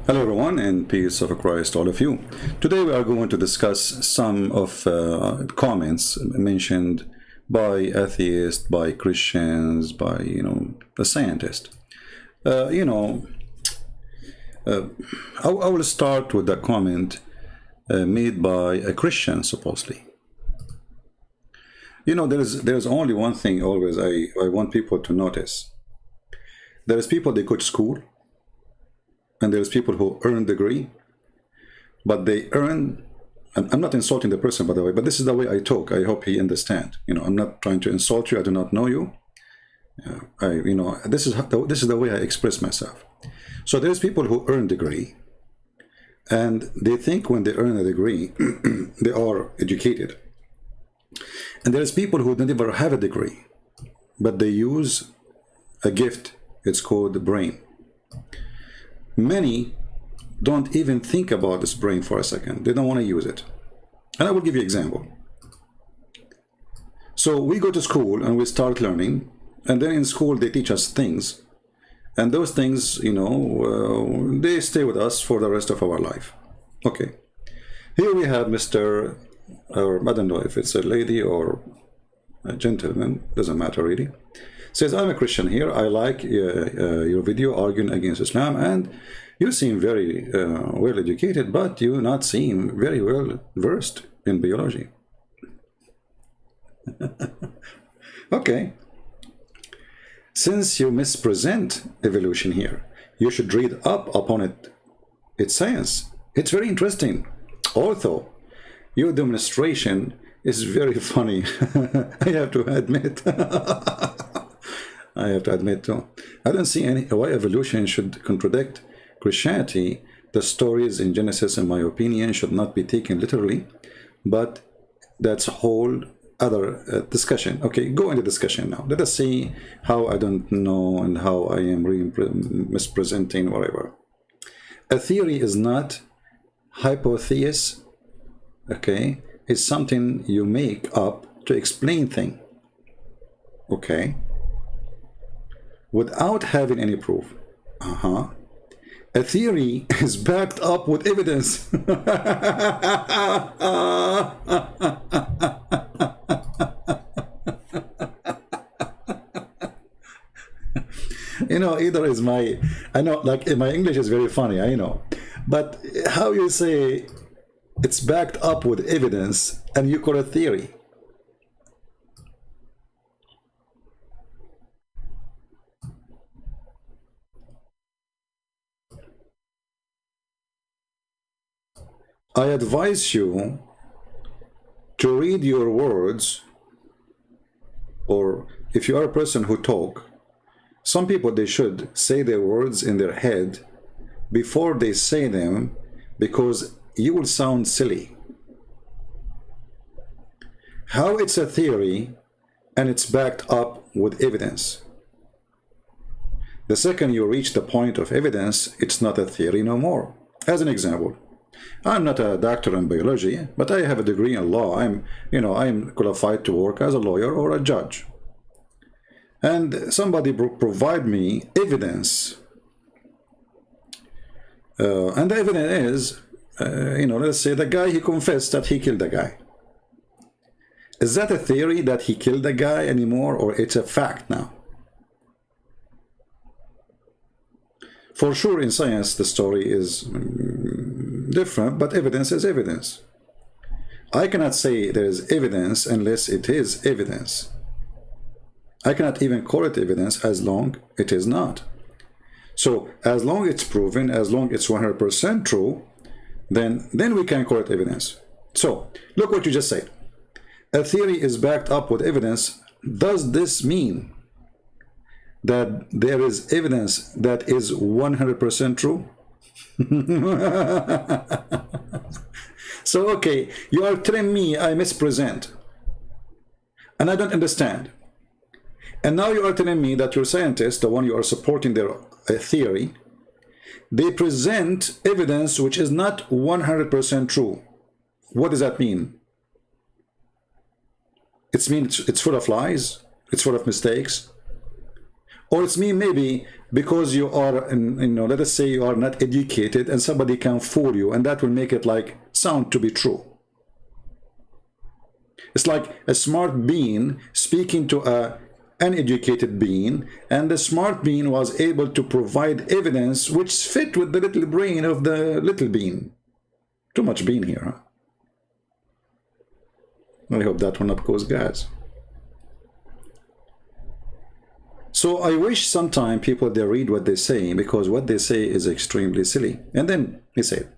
Hello everyone, and peace of Christ all of you. Today we are going to discuss some of comments mentioned by atheists, by Christians, by a scientist. I will start with the comment made by a Christian, supposedly. There's only one thing always I want people to notice. There's people they go to school, and there's people who earn degree, but they earn, and I'm not insulting the person, by the way, but this is the way I talk. I hope he understand. I'm not trying to insult you. I do not know you. This is the way I express myself. So there's people who earn degree, and they think when they earn a degree, they are educated. And there's people who don't ever have a degree, but they use a gift. It's called the brain. Many don't even think about this brain for a second. They don't want to use it. And I will give you an example. So we go to school and we start learning, and then in school they teach us things, and those things, they stay with us for the rest of our life. Okay. Here we have Mr. or I don't know if it's a lady or a gentleman, doesn't matter really. Says, I'm a Christian here. I like your video arguing against Islam, and you seem very well educated, but you not seem very well versed in biology. Okay. Since you mispresent evolution here, you should read up upon it. It's science. It's very interesting. Although your demonstration is very funny. I have to admit. I have to admit too. I don't see why evolution should contradict Christianity. The stories in Genesis, in my opinion, should not be taken literally, but that's a whole other discussion. Okay, go into discussion now. Let us see how I don't know and how I am mispresenting whatever. A theory is not hypothesis. Okay, it's something you make up to explain things. Okay. Without having any proof. A theory is backed up with evidence. Either is I know, like my English is very funny, I know. But how you say it's backed up with evidence and you call it theory? I advise you to read your words, or if you are a person who talk, some people, they should say their words in their head before they say them, because you will sound silly. How it's a theory and it's backed up with evidence. The second you reach the point of evidence, it's not a theory no more. As an example, I'm not a doctor in biology, but I have a degree in law. I'm qualified to work as a lawyer or a judge. And somebody provide me evidence. And the evidence is, let's say the guy, he confessed that he killed the guy. Is that a theory that he killed the guy anymore, or it's a fact now? For sure, in science, the story is different, but evidence is evidence. I cannot say there is evidence unless it is evidence. I cannot even call it evidence as long it is not. So as long it's proven, as long it's 100% true, then we can call it evidence. So look what you just said. A theory is backed up with evidence. Does this mean that there is evidence that is 100% true? So, okay, you are telling me I mispresent, and I don't understand. And now you are telling me that your scientists, the one you are supporting their theory, they present evidence which is not 100% true. What does that mean? It means it's full of lies, it's full of mistakes. Or it's me maybe because you are, let us say you are not educated and somebody can fool you, and that will make it like sound to be true. It's like a smart being speaking to a uneducated being, and the smart being was able to provide evidence which fit with the little brain of the little being. Too much bean here, huh? I hope that will not cause gas. So I wish sometime people, they read what they say, because what they say is extremely silly. And then he said,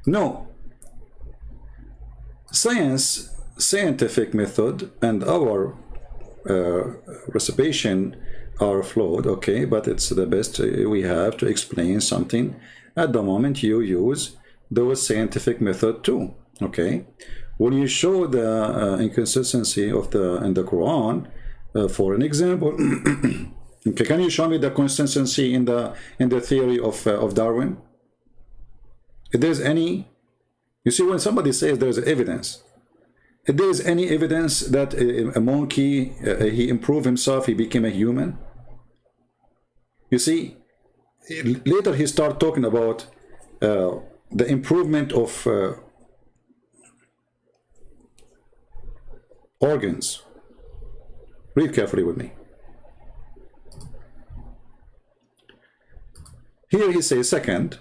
no, scientific method and our recitation are flawed, okay, but it's the best we have to explain something. At the moment you use those scientific method too, okay. When you show the inconsistency of in the Quran, for an example, okay, can you show me the consistency in the theory of Darwin? If there's any, you see, when somebody says there's evidence, if there is any evidence that a monkey, he improved himself, he became a human, you see, later he started talking about the improvement of organs. Read carefully with me. Here he says, second,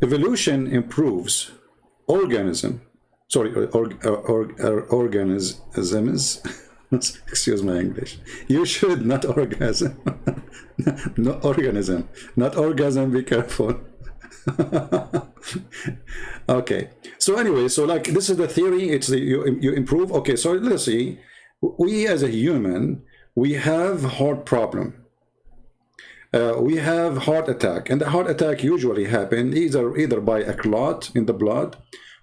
evolution improves organisms. Excuse my English. You should not orgasm. No organism, not orgasm. Be careful. Okay. So anyway, so like this is the theory. It's the you improve. Okay. So let's see. We as a human, we have heart problem. We have heart attack, and the heart attack usually happen either by a clot in the blood,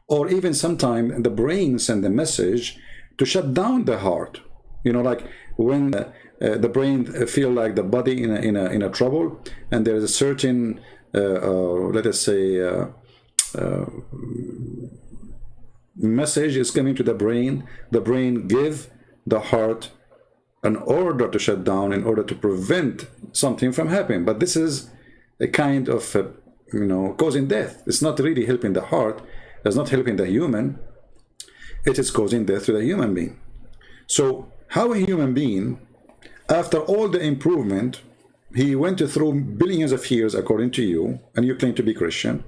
or even sometime the brain send a message to shut down the heart. You know, like when the brain feel like the body in a trouble, and there is a certain let us say message is coming to the brain give the heart an order to shut down in order to prevent something from happening. But this is a kind of causing death. It's not really helping the heart, it's not helping the human, it is causing death to the human being. So how a human being, after all the improvement, he went through billions of years according to you, and you claim to be Christian,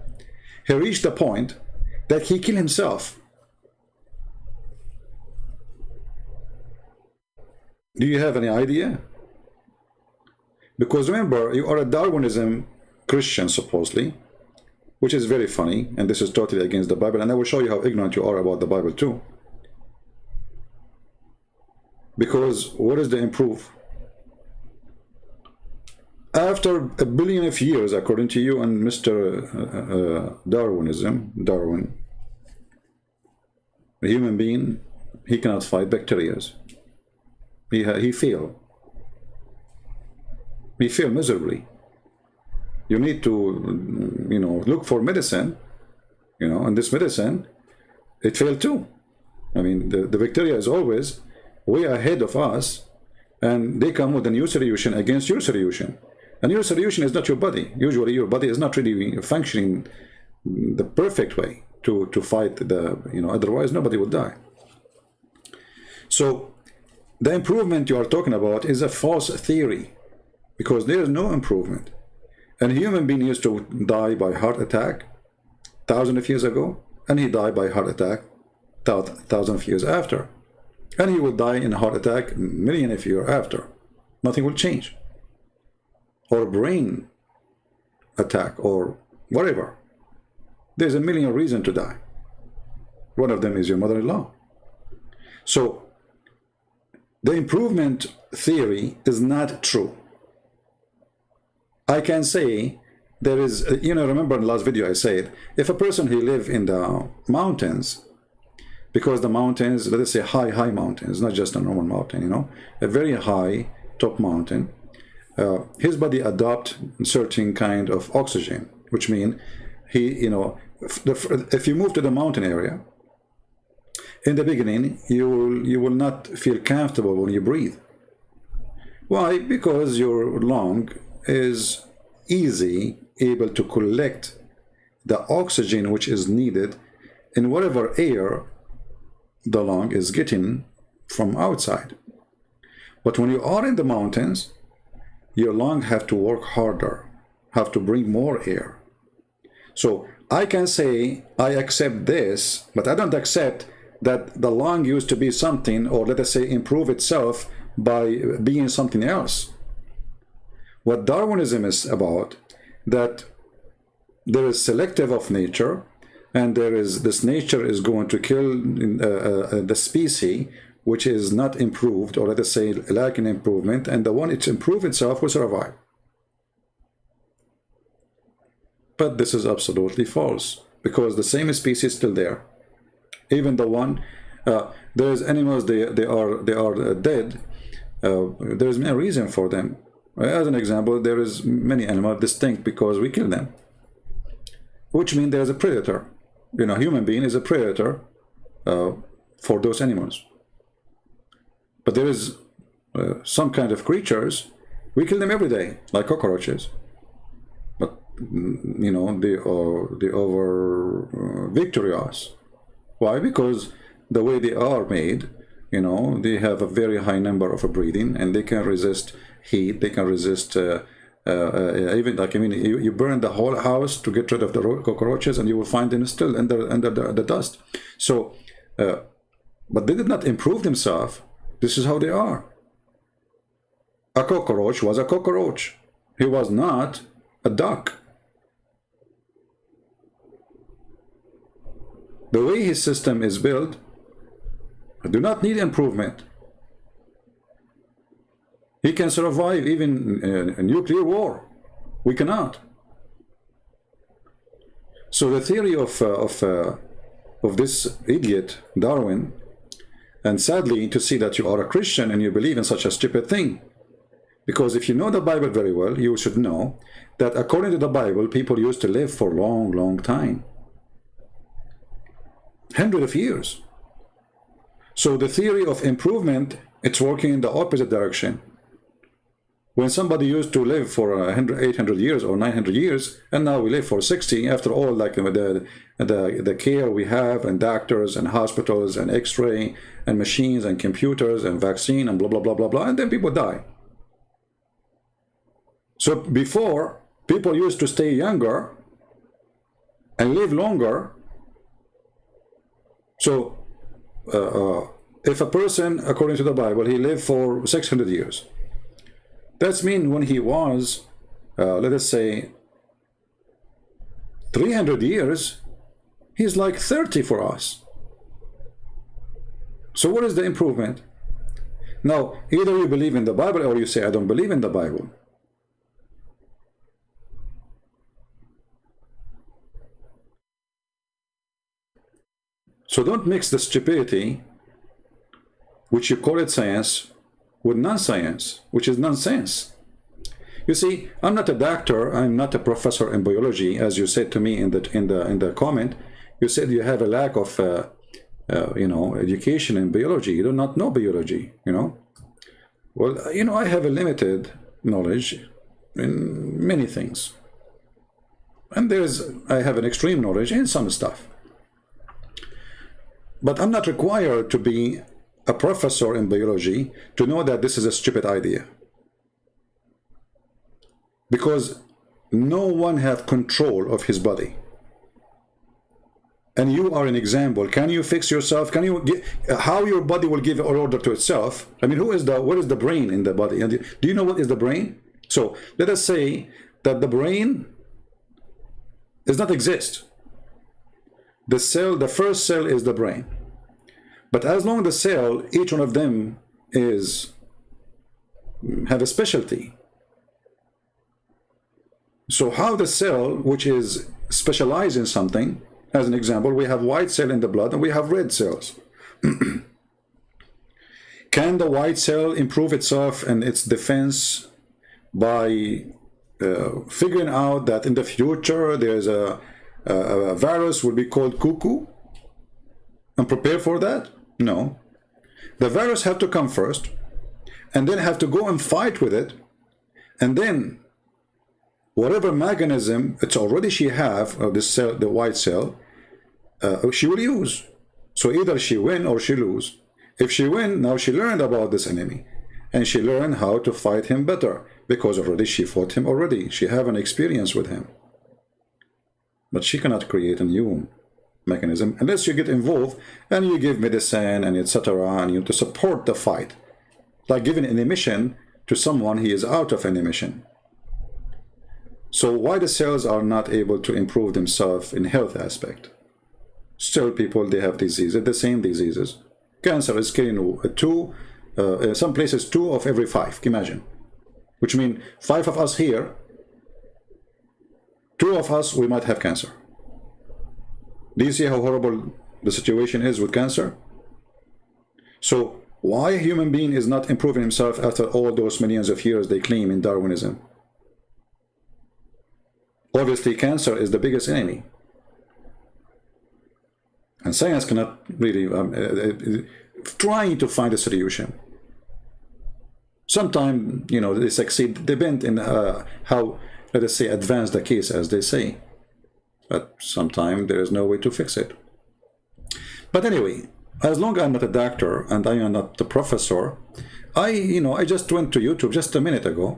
he reached a point that he killed himself. Do you have any idea? Because remember, you are a Darwinism Christian, supposedly, which is very funny, and this is totally against the Bible, and I will show you how ignorant you are about the Bible too. Because what is the improve? After a billion of years, according to you and Mr. Darwin, a human being, he cannot fight bacteria. He failed. He failed miserably. You need to, look for medicine, and this medicine, it failed too. I mean, the bacteria is always way ahead of us, and they come with a new solution against your solution. And your solution is not your body. Usually your body is not really functioning the perfect way to fight otherwise nobody will die. So the improvement you are talking about is a false theory, because there is no improvement. And a human being used to die by heart attack thousands of years ago, and he died by heart attack thousands of years after. And he will die in a heart attack million of years after. Nothing will change. Or brain attack, or whatever. There's a million reasons to die. One of them is your mother-in-law. So the improvement theory is not true. I can say there is, remember in the last video I said, if a person who live in the mountains, because the mountains, let us say high mountains, not just a normal mountain, a very high top mountain, his body adopt certain kind of oxygen, which means he, if you move to the mountain area, in the beginning, you will not feel comfortable when you breathe. Why? Because your lung is easy able to collect the oxygen which is needed in whatever air the lung is getting from outside. But when you are in the mountains, your lung have to work harder, have to bring more air. So I can say I accept this, but I don't accept that the lung used to be something, or let us say improve itself by being something else. What Darwinism is about, that there is selective of nature, and there is this nature is going to kill the species which is not improved, or let us say lacking improvement, and the one it's improved itself will survive. But this is absolutely false, because the same species is still there. Even the one, there's animals, they are dead. There's no reason for them. As an example, there is many animals distinct because we kill them, which means there's a predator. You know, human being is a predator for those animals. But there is some kind of creatures, we kill them every day, like cockroaches. But you know, they are victorious. Why? Because the way they are made, you know, they have a very high number of breathing, and they can resist heat. They can resist even, like, I mean, you burn the whole house to get rid of the cockroaches, and you will find them still under the dust. So, but they did not improve themselves. This is how they are. A cockroach was a cockroach. He was not a duck. The way his system is built, do not need improvement. He can survive even a nuclear war. We cannot. So the theory of this idiot Darwin, and sadly to see that you are a Christian and you believe in such a stupid thing, because if you know the Bible very well, you should know that according to the Bible, people used to live for a long, long time. Hundreds of years. So the theory of improvement, it's working in the opposite direction. When somebody used to live for 800 years or 900 years, and now we live for 60, after all, like the care we have, and doctors and hospitals and x-ray and machines and computers and vaccine and blah, blah, blah, blah, blah, and then people die. So before, people used to stay younger and live longer. So if a person, according to the Bible, he lived for 600 years, that means when he was, let us say, 300 years, he's like 30 for us. So what is the improvement? Now, either you believe in the Bible or you say, I don't believe in the Bible. So don't mix the stupidity, which you call it science, with non-science, which is nonsense. You see, I'm not a doctor, I'm not a professor in biology, as you said to me in the comment. You said you have a lack of you know, education in biology. You do not know biology, you know. Well, you know, I have a limited knowledge in many things, and I have an extreme knowledge in some stuff. But I'm not required to be a professor in biology to know that this is a stupid idea. Because no one has control of his body. And you are an example. Can you fix yourself? Can you how your body will give an order to itself? I mean, what is the brain in the body? And do you know what is the brain? So let us say that the brain does not exist. The first cell is the brain. But as long as the cell, each one of them have a specialty. So how the cell, which is specialized in something, as an example, we have white cell in the blood and we have red cells. Can the white cell improve itself and its defense by figuring out that in the future there's a a virus will be called cuckoo and prepare for that? No. The virus have to come first, and then have to go and fight with it, and then whatever mechanism it's already she have of this cell, the white cell, she will use. So either she win or she lose. If she win, now she learned about this enemy, and she learned how to fight him better, because already she fought him already. She have an experience with him. But she cannot create a new mechanism unless you get involved and you give medicine and etc. and you to support the fight. Like giving an emission to someone he is out of an emission. So why the cells are not able to improve themselves in health aspect? Still people, they have diseases, the same diseases. Cancer is killing some places 2 of every 5, imagine. Which means 5 of us here, 2 of us, we might have cancer. Do you see how horrible the situation is with cancer? So why a human being is not improving himself after all those millions of years they claim in Darwinism? Obviously cancer is the biggest enemy. And science cannot really trying to find a solution. Sometimes, you know, they succeed, depend in how, let us say, advanced the case, as they say. But sometimes there is no way to fix it. But anyway, as long as I'm not a doctor and I am not a professor, I just went to YouTube just a minute ago.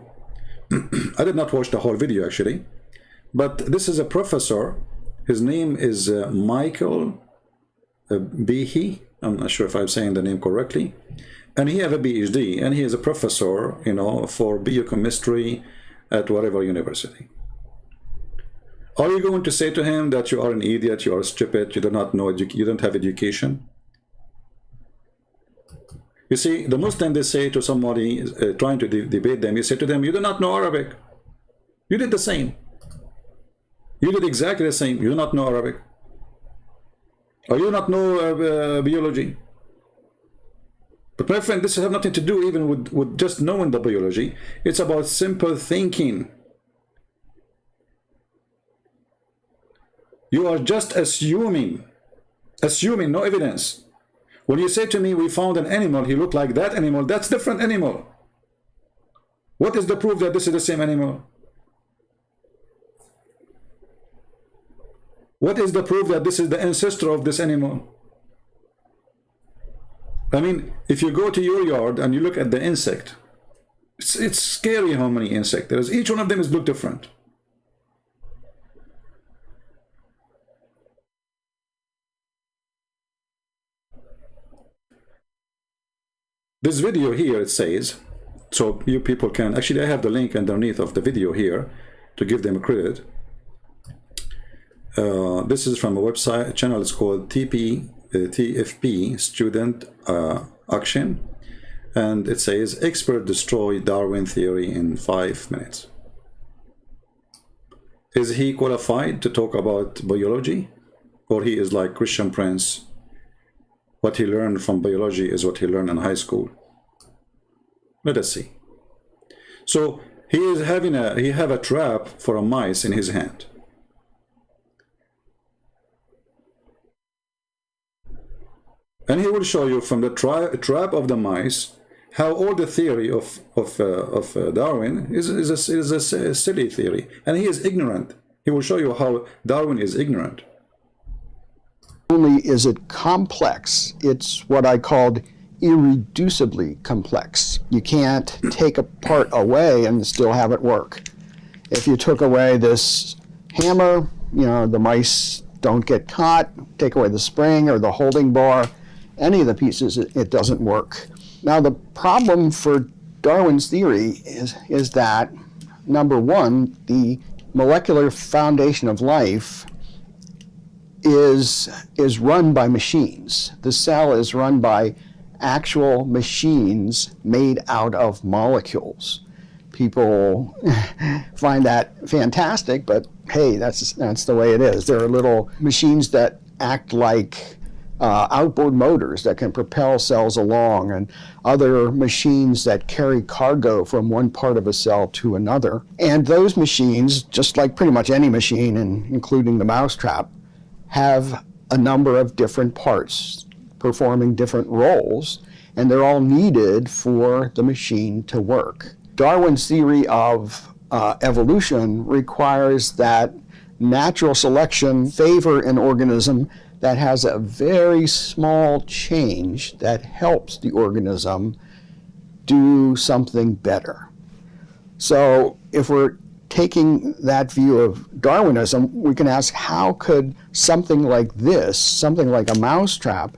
I did not watch the whole video actually, but this is a professor. His name is Michael Behe. I'm not sure if I'm saying the name correctly. And he have a PhD, and he is a professor, for biochemistry at whatever university. Are you going to say to him that you are an idiot, you are stupid, you do not know, you don't have education? You see, the most time they say to somebody trying to debate them, you say to them, you do not know Arabic. You did the same. You did exactly the same. You do not know Arabic. Or you do not know biology. But my friend, this has nothing to do even with just knowing the biology. It's about simple thinking. You are just assuming, no evidence. When you say to me, we found an animal, he looked like that animal, that's different animal. What is the proof that this is the same animal? What is the proof that this is the ancestor of this animal? I mean, if you go to your yard and you look at the insect, it's scary how many insects there is. Each one of them is look different. This video here, it says, so you people can, actually I have the link underneath of the video here to give them credit. This is from a website channel, it's called TFP Student Action, and it says expert destroy Darwin theory in 5 minutes. Is he qualified to talk about biology, or he is like Christian Prince? What he learned from biology is what he learned in high school. Let us see. So he is having he have a trap for a mice in his hand. And he will show you from the trap of the mice how all the theory of Darwin is a silly theory, and he is ignorant. He will show you how Darwin is ignorant. Only is it complex, it's what I called irreducibly complex. You can't take a part away and still have it work. If you took away this hammer, the mice don't get caught. Take away the spring or the holding bar, any of the pieces, it doesn't work. Now the problem for Darwin's theory is that, number one, the molecular foundation of life is run by machines. The cell is run by actual machines made out of molecules. People find that fantastic, but hey, that's the way it is. There are little machines that act like outboard motors that can propel cells along, and other machines that carry cargo from one part of a cell to another. And those machines, just like pretty much any machine, including the mousetrap, have a number of different parts performing different roles, and they're all needed for the machine to work. Darwin's theory of evolution requires that natural selection favor an organism that has a very small change that helps the organism do something better. So if we're taking that view of Darwinism, we can ask, how could something like this, something like a mousetrap,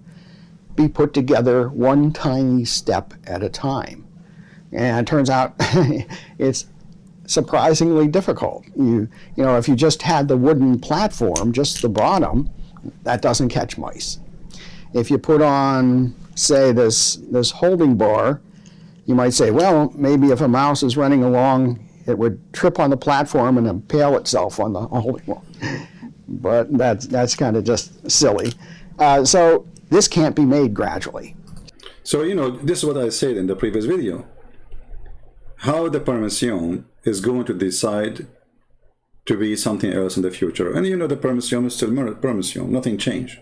be put together one tiny step at a time? And it turns out it's surprisingly difficult. You know, if you just had the wooden platform, just the bottom, that doesn't catch mice. If you put on, say, this holding bar, you might say, well, maybe if a mouse is running along, it would trip on the platform and impale itself on the holding bar. But that's kind of just silly. So this can't be made gradually. So, you know, this is what I said in the previous video. How the permission is going to decide to be something else in the future. And you know, the permission is still permission, nothing changed.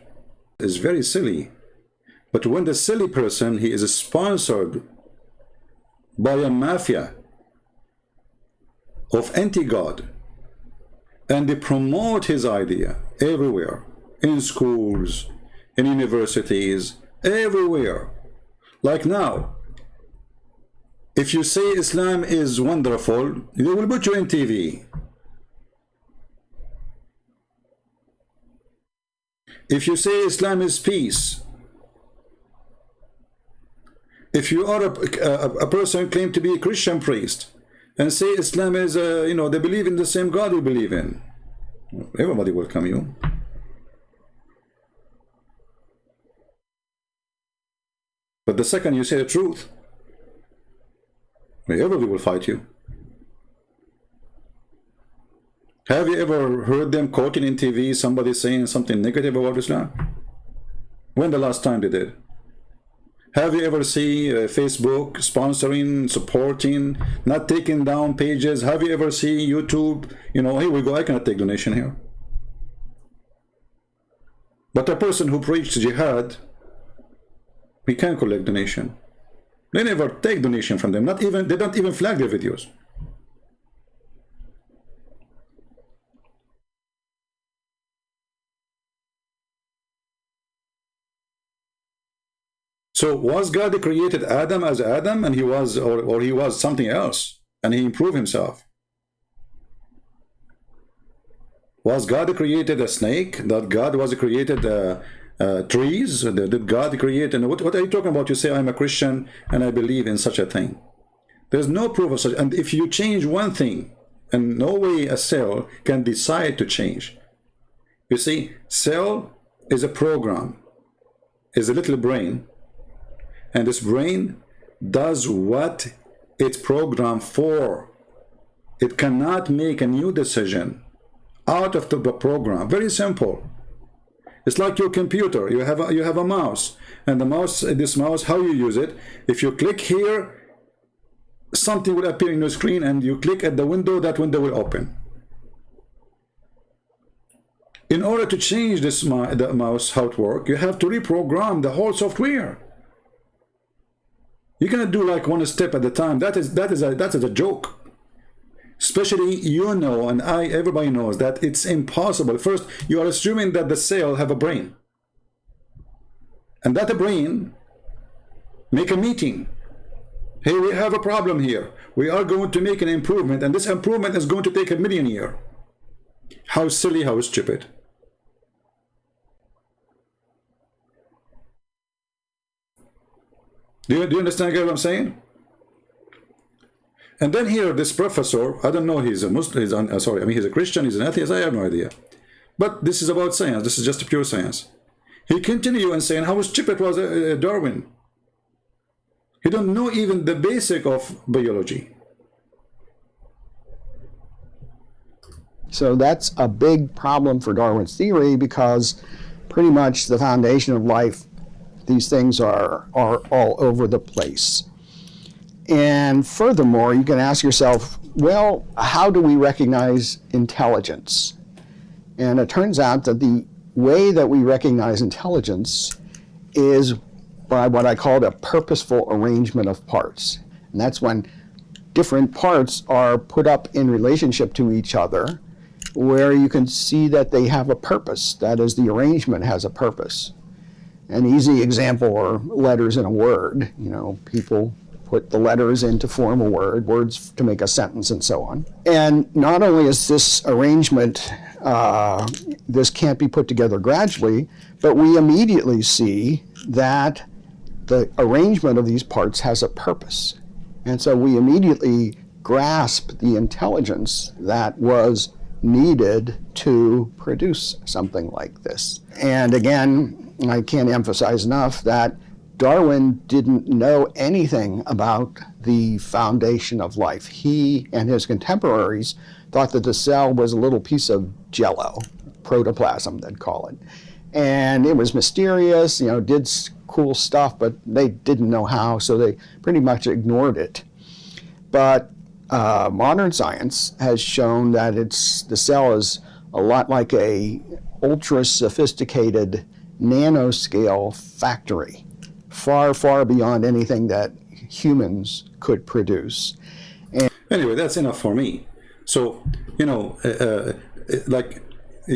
It's very silly. But when the silly person, he is sponsored by a mafia of anti-God, and they promote his idea everywhere, in schools, in universities, everywhere. Like now, if you say Islam is wonderful, they will put you in TV. If you say Islam is peace, if you are a person who claims to be a Christian priest and say Islam is, you know, they believe in the same God we believe in, everybody will come you. But the second you say the truth, everybody will fight you. Have you ever heard them quoting in TV somebody saying something negative about Islam? When the last time they did? Have you ever seen Facebook sponsoring, supporting, not taking down pages? Have you ever seen YouTube, you know, here we go, I cannot take donation here. But a person who preached jihad, we can collect donation. They never take donation from them, not even, they don't even flag their videos. So was God that created Adam as Adam, and he was, or he was something else, and he improved himself? Was God that created a snake? That God was created trees? Did God create? And what are you talking about? You say I'm a Christian and I believe in such a thing. There's no proof of such. And if you change one thing, and no way a cell can decide to change. You see, cell is a program, is a little brain. And this brain does what it's programmed for. It cannot make a new decision out of the program. Very simple. It's like your computer. You have a mouse, and the mouse, this mouse, how you use it? If you click here, something will appear in your screen, and you click at the window, that window will open. In order to change this the mouse how it works, you have to reprogram the whole software. You cannot do like one step at a time. That is a joke. Especially, you know, and everybody knows that it's impossible. First, you are assuming that the cell have a brain, and that the brain make a meeting. Hey, we have a problem here. We are going to make an improvement, and this improvement is going to take 1,000,000 years. How silly, how stupid. Do you understand what I'm saying? And then here, this professor, I don't know, he's a Muslim, he's a Christian, he's an atheist, I have no idea. But this is about science, this is just pure science. He continued and saying how stupid was Darwin. He don't know even the basic of biology. So that's a big problem for Darwin's theory, because pretty much the foundation of life. These things are all over the place. And furthermore, you can ask yourself, well, how do we recognize intelligence? And it turns out that the way that we recognize intelligence is by what I call a purposeful arrangement of parts. And that's when different parts are put up in relationship to each other, where you can see that they have a purpose. That is, the arrangement has a purpose. An easy example are letters in a word. You know, people put the letters in to form a word, words to make a sentence, and so on. And not only is this arrangement, this can't be put together gradually, but we immediately see that the arrangement of these parts has a purpose. And so we immediately grasp the intelligence that was needed to produce something like this. And again, I can't emphasize enough that Darwin didn't know anything about the foundation of life. He and his contemporaries thought that the cell was a little piece of jello, protoplasm, they'd call it. And it was mysterious, you know, did cool stuff, but they didn't know how, so they pretty much ignored it. But modern science has shown that the cell is a lot like a ultra-sophisticated nanoscale factory, far, far beyond anything that humans could produce. Anyway, that's enough for me. So, you know,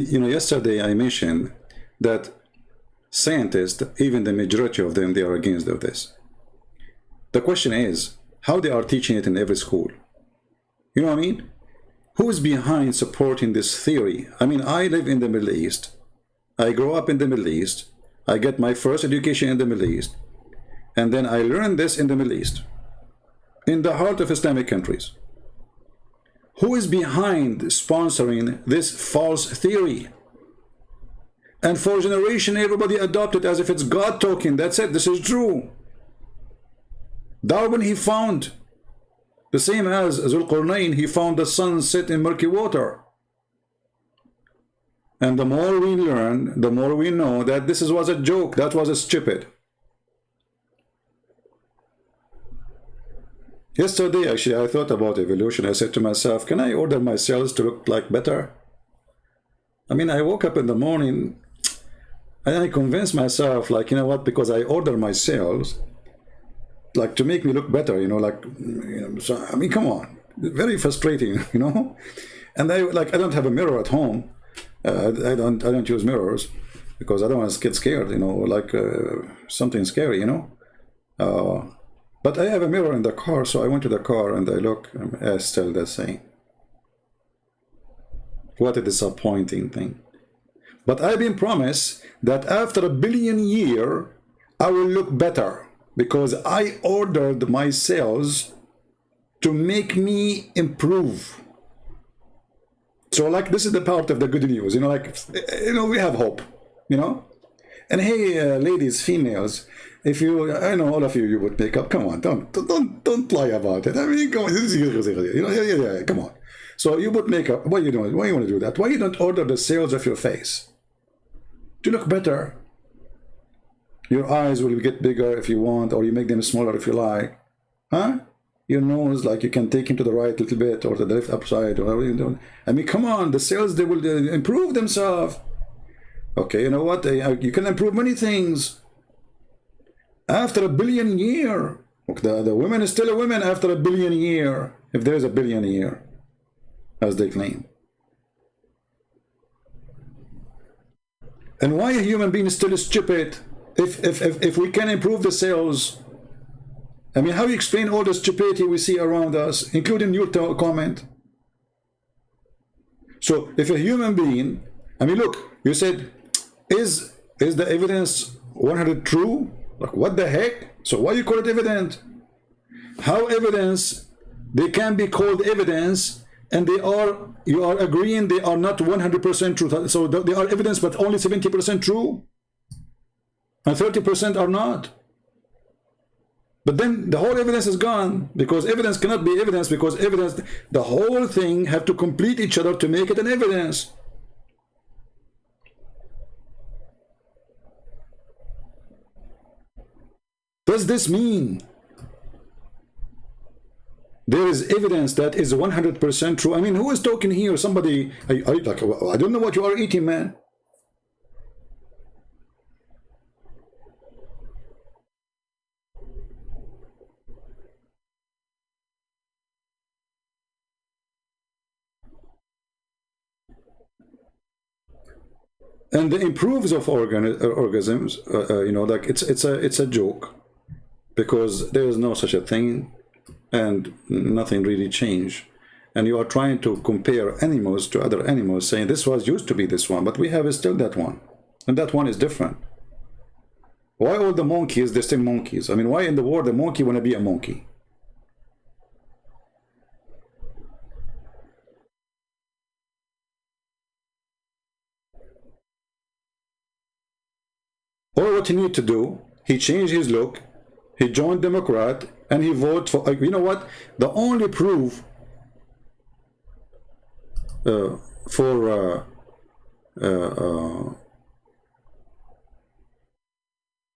yesterday I mentioned that scientists, even the majority of them, they are against of this. The question is, how they are teaching it in every school? You know what I mean? Who is behind supporting this theory? I mean, I live in the Middle East. I grew up in the Middle East. I get my first education in the Middle East. And then I learned this in the Middle East, in the heart of Islamic countries. Who is behind sponsoring this false theory? And for a generation, everybody adopted as if it's God talking. That's it. This is true. Darwin, he found, the same as Zulqarnain, he found the sun set in murky water. And the more we learn, the more we know that this was a joke. That was a stupid. Yesterday, actually, I thought about evolution. I said to myself, can I order my cells to look like better? I mean, I woke up in the morning and I convinced myself, like, you know what, because I order my cells, like, to make me look better, you know, like, you know, so, I mean, come on, very frustrating, you know. And I don't have a mirror at home. I don't use mirrors because I don't want to get scared, you know, like something scary, you know. But I have a mirror in the car, so I went to the car and I look, and still the same. What a disappointing thing. But I've been promised that after 1 billion years, I will look better because I ordered my cells to make me improve. So, like, this is the part of the good news, you know, like, you know, we have hope, you know. And hey, ladies, females, if you, I know all of you would make up. Come on, don't lie about it. I mean, come on, you know, yeah, come on. So you put makeup. Why you doing? Why you want to do that? Why you don't order the cells of your face to look better? Your eyes will get bigger if you want, or you make them smaller if you like, huh? Your nose, like, you can take him to the right a little bit, or to the left upside, or whatever you do. I mean, come on, the cells, they will improve themselves. Okay, you know what? You can improve many things. After 1 billion years, the woman is still a woman after 1 billion years, if there is 1 billion years, as they claim. And why a human being is still stupid if we can improve the cells? I mean, how do you explain all the stupidity we see around us, including your comment? So if a human being, I mean, look, you said, is the evidence 100 true? Like, what the heck? So why you call it evidence? How evidence, they can be called evidence, and you are agreeing they are not 100% true. So they are evidence, but only 70% true, and 30% are not. But then the whole evidence is gone, because evidence cannot be evidence, because evidence, the whole thing have to complete each other to make it an evidence. does this mean there is evidence that is 100% true? I mean, who is talking here? Somebody, like, I don't know what you are eating, man. And the improves of organisms, you know, like it's a joke, because there is no such a thing, and nothing really changed. And you are trying to compare animals to other animals, saying this was used to be this one, but we have still that one, and that one is different. Why all the monkeys, they're still monkeys? I mean, why in the world the monkey want to be a monkey? Or what he need to do, he changed his look, he joined Democrat, and he voted for, you know what, the only proof for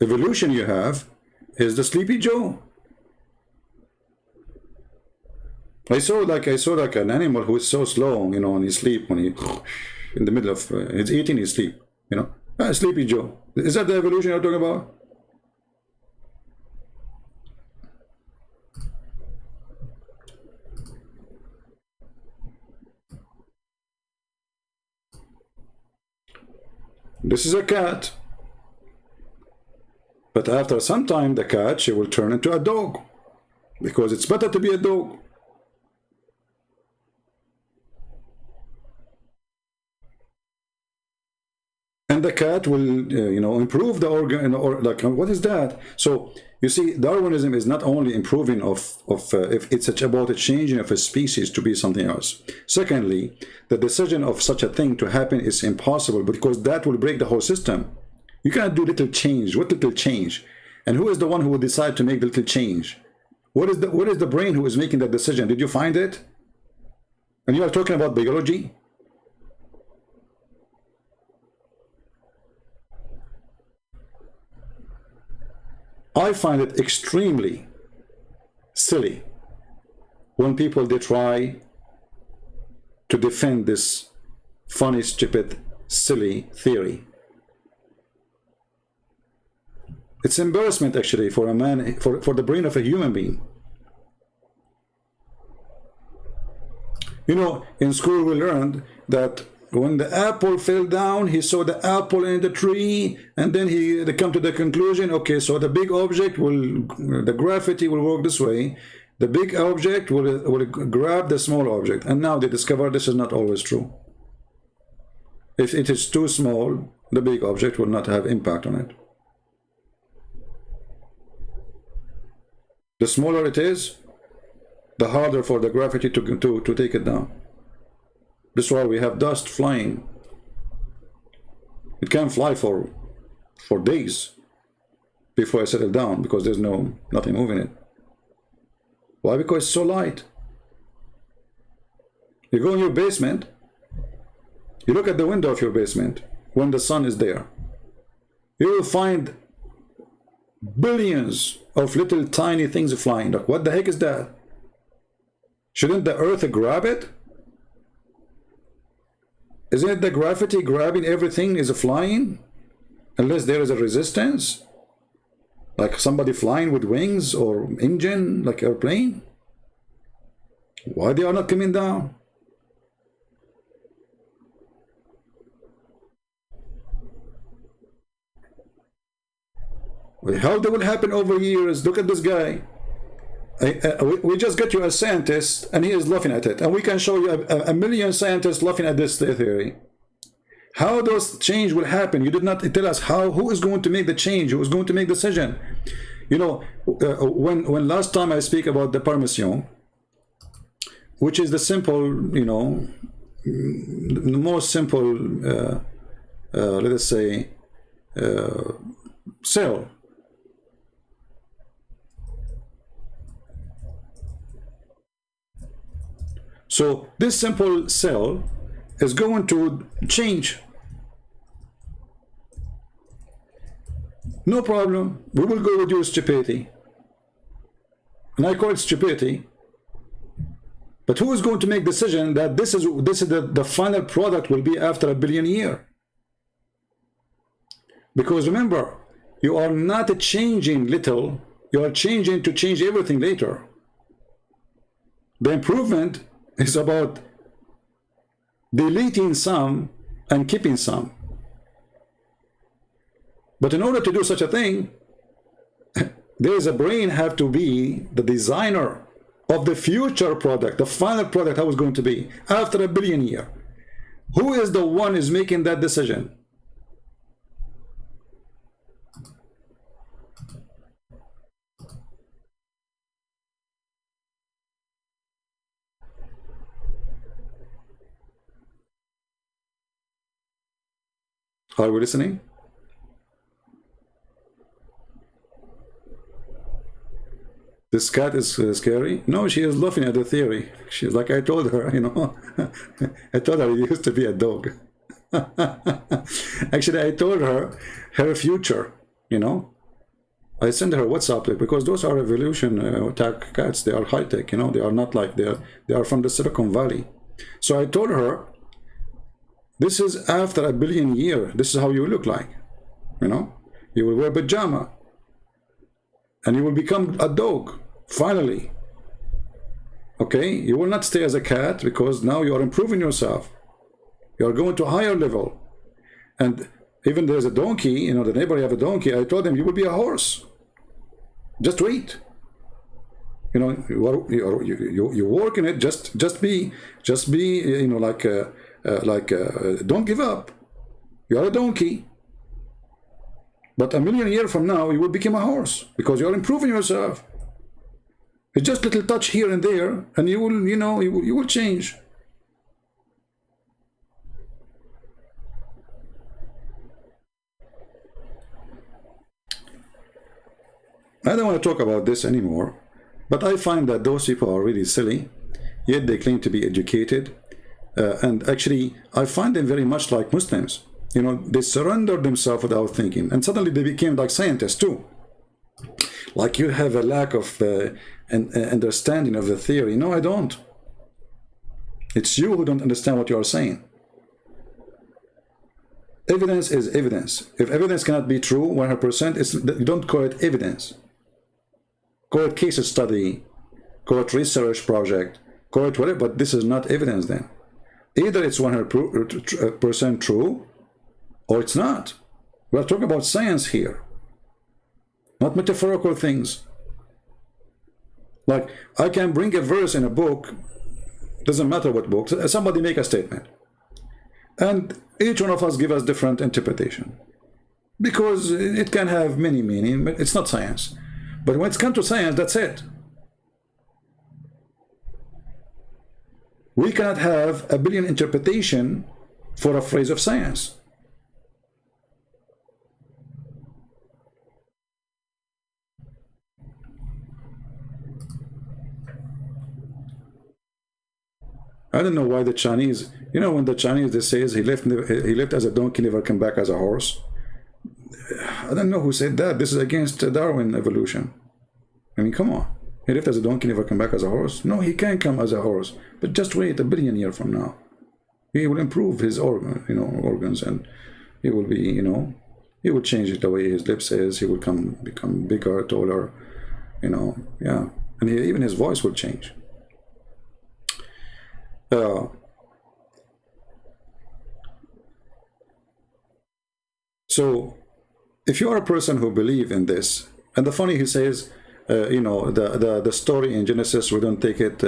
evolution you have is the Sleepy Joe. I saw like an animal who is so slow, you know, when he sleep, when he in the middle of he's eating, he sleep, you know. Sleepy Joe. Is that the evolution you're talking about? This is a cat. But after some time, the cat, she will turn into a dog, because it's better to be a dog. And the cat will, you know, improve the organ, or like, what is that? So you see, Darwinism is not only improving if it's about a changing of a species to be something else. Secondly, the decision of such a thing to happen is impossible, because that will break the whole system. You cannot do little change. What little change? And who is the one who will decide to make the little change? What is the brain who is making that decision? Did you find it? And you are talking about biology? I find it extremely silly when people, they try to defend this funny, stupid, silly theory. It's embarrassment, actually, for a man, for the brain of a human being. You know, in school we learned that when the apple fell down, he saw the apple in the tree, and then they come to the conclusion, okay, so the big object the gravity will work this way, the big object will grab the small object, and now they discover this is not always true. If it is too small, the big object will not have impact on it. The smaller it is, the harder for the gravity to take it down. This is why we have dust flying. It can fly for days before I settle down, because there's nothing moving it. Why? Because it's so light. You go in your basement, you look at the window of your basement when the sun is there. You will find billions of little tiny things flying. Like, what the heck is that? Shouldn't the earth grab it? Isn't it the gravity grabbing everything is flying? Unless there is a resistance? Like somebody flying with wings or engine, like airplane? Why they are not coming down? How that will happen over years? Look at this guy. We just get you a scientist, and he is laughing at it, and we can show you a million scientists laughing at this theory. How those change will happen? You did not tell us how. Who is going to make the change? Who is going to make the decision? You know, when last time I speak about the permission, which is the simple, you know, the most simple, let us say, cell. So this simple cell is going to change. No problem. We will go with your stupidity. And I call it stupidity. But who is going to make decision that this is the final product will be after 1 billion years? Because remember, you are not changing little, you are changing to change everything later. The improvement is about deleting some and keeping some. But in order to do such a thing, there is a brain have to be the designer of the future product, the final product how it's going to be after 1 billion years. Who is the one is making that decision? Are we listening? This cat is scary? No, she is laughing at the theory. She's like, I told her, you know. I told her it used to be a dog. Actually, I told her her future, you know. I sent her WhatsApp because those are evolution tech cats. They are high tech, you know. They are not like they are from the Silicon Valley. So I told her, this is after 1 billion years. This is how you look like, you know. You will wear pajama. And you will become a dog, finally. Okay? You will not stay as a cat because now you are improving yourself. You are going to a higher level. And even there's a donkey, you know, the neighbor have a donkey. I told him, you will be a horse. Just wait. You know, you work in it. Just be, you know, don't give up. You are a donkey. But 1 million years from now, you will become a horse because you are improving yourself. It's just little touch here and there, and you will, you know, you will change. I don't want to talk about this anymore, but I find that those people are really silly, yet they claim to be educated. And actually, I find them very much like Muslims. You know, they surrendered themselves without thinking, and suddenly they became like scientists too. Like you have a lack of understanding of the theory. No, I don't. It's you who don't understand what you are saying. Evidence is evidence. If evidence cannot be true 100%, you don't call it evidence. Call it case study, call it research project, call it whatever, but this is not evidence then. Either it's 100% true, or it's not. We're talking about science here, not metaphorical things. Like, I can bring a verse in a book, doesn't matter what book, somebody make a statement. And each one of us give us different interpretation. Because it can have many meanings, but it's not science. But when it's come to science, that's it. We cannot have 1 billion interpretation for a phrase of science. I don't know why the Chinese, you know, when the Chinese, they say he left as a donkey, never come back as a horse. I don't know who said that. This is against Darwin evolution. I mean, come on. He left as a donkey, never come back as a horse. No, he can come as a horse, but just wait 1 billion years from now. He will improve his organs, and he will be, you know, he will change it the way his lips is. He will become bigger, taller, you know, yeah. And even his voice will change. So if you are a person who believes in this, and the funny, he says, you know, the story in Genesis, we don't take it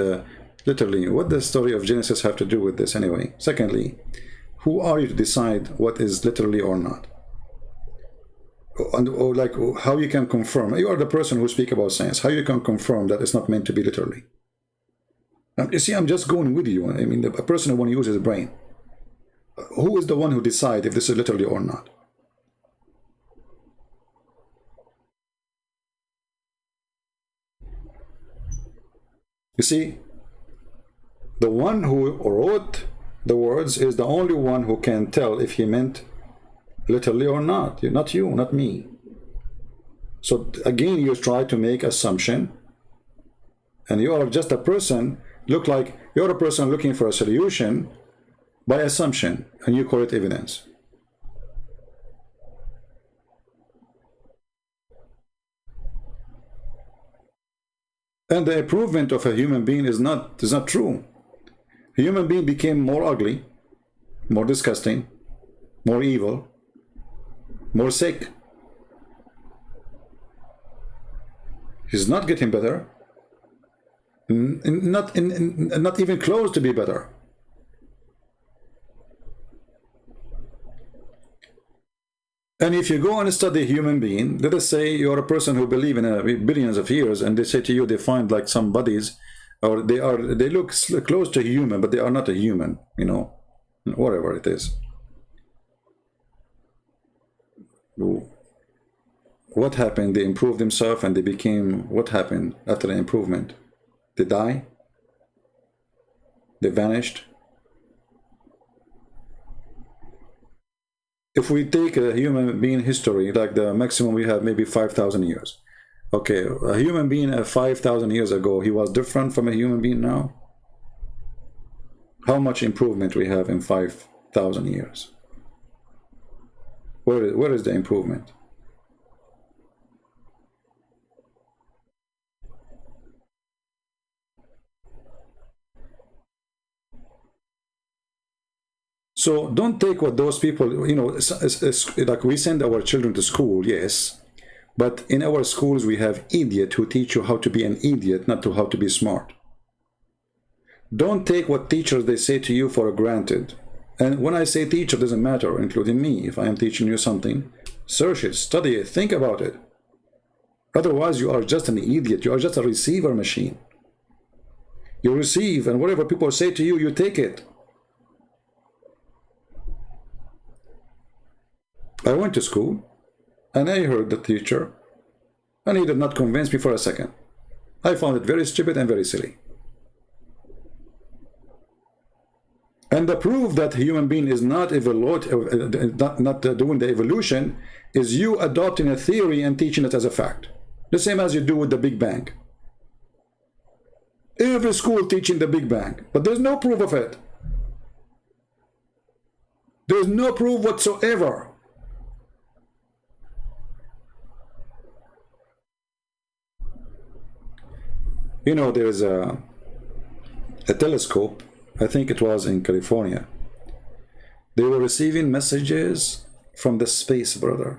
literally. What does the story of Genesis have to do with this anyway? Secondly, who are you to decide what is literally or not? Or like how you can confirm? You are the person who speak about science. How you can confirm that it's not meant to be literally? You see, I'm just going with you. I mean, a person who wants to use his brain. Who is the one who decides if this is literally or not? You see, the one who wrote the words is the only one who can tell if he meant literally or not. Not you, not me. So again, you try to make assumption, and you are just a person, look like you're a person looking for a solution by assumption, and you call it evidence. And the improvement of a human being is not true. A human being became more ugly, more disgusting, more evil, more sick. He's not getting better. Not even close to be better. And if you go and study a human being, let us say you're a person who believe in billions of years, and they say to you they find like some bodies, or they look close to human, but they are not a human, you know, whatever it is. What happened? They improved themselves and they became, what happened after the improvement? They die? They vanished? If we take a human being history, like the maximum we have maybe 5,000 years. Okay, a human being 5,000 years ago, he was different from a human being now? How much improvement we have in 5,000 years? Where is the improvement? So don't take what those people, you know, like we send our children to school, yes, but in our schools we have idiots who teach you how to be an idiot, not to how to be smart. Don't take what teachers they say to you for granted. And when I say teacher, it doesn't matter, including me. If I am teaching you something, search it, study it, think about it. Otherwise, you are just an idiot. You are just a receiver machine. You receive, and whatever people say to you, you take it. I went to school, and I heard the teacher, and he did not convince me for a second. I found it very stupid and very silly. And the proof that human being is not doing the evolution is you adopting a theory and teaching it as a fact. The same as you do with the Big Bang. Every school teaching the Big Bang, but there's no proof of it. There's no proof whatsoever. You know, there's a telescope, I think it was in California. They were receiving messages from the space, brother.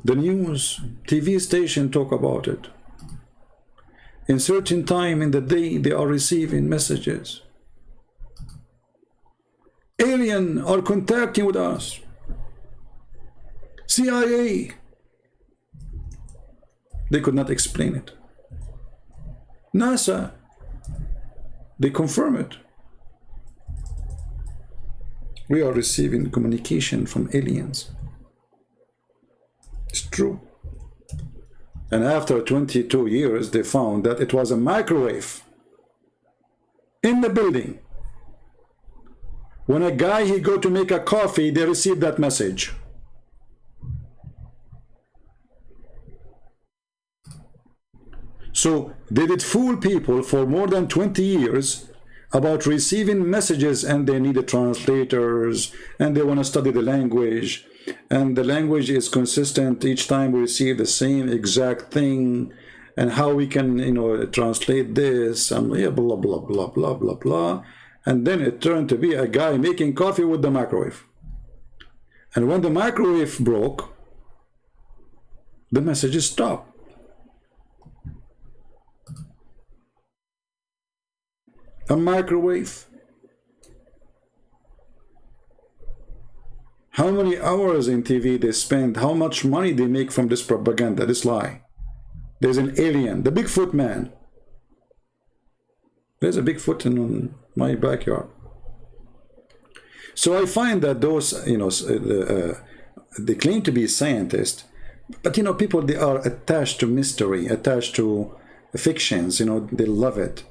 The news, TV station talk about it. In certain time in the day, they are receiving messages. Alien are contacting with us. CIA. They could not explain it. NASA, they confirm it. We are receiving communication from aliens. It's true. And after 22 years, they found that it was a microwave in the building. When a guy, he go to make a coffee, they received that message. So they did fool people for more than 20 years about receiving messages, and they needed translators, and they want to study the language, and the language is consistent each time we receive the same exact thing, and how we can, you know, translate this, and yeah, blah, blah, blah, blah, blah, blah. And then it turned to be a guy making coffee with the microwave. And when the microwave broke, the messages stopped. A microwave. How many hours in TV they spend, how much money they make from this propaganda, this lie. There's an alien, the Bigfoot man. There's a Bigfoot in my backyard. So I find that those, you know, they claim to be scientists, but, you know, people, they are attached to mystery, attached to fictions, you know, they love it.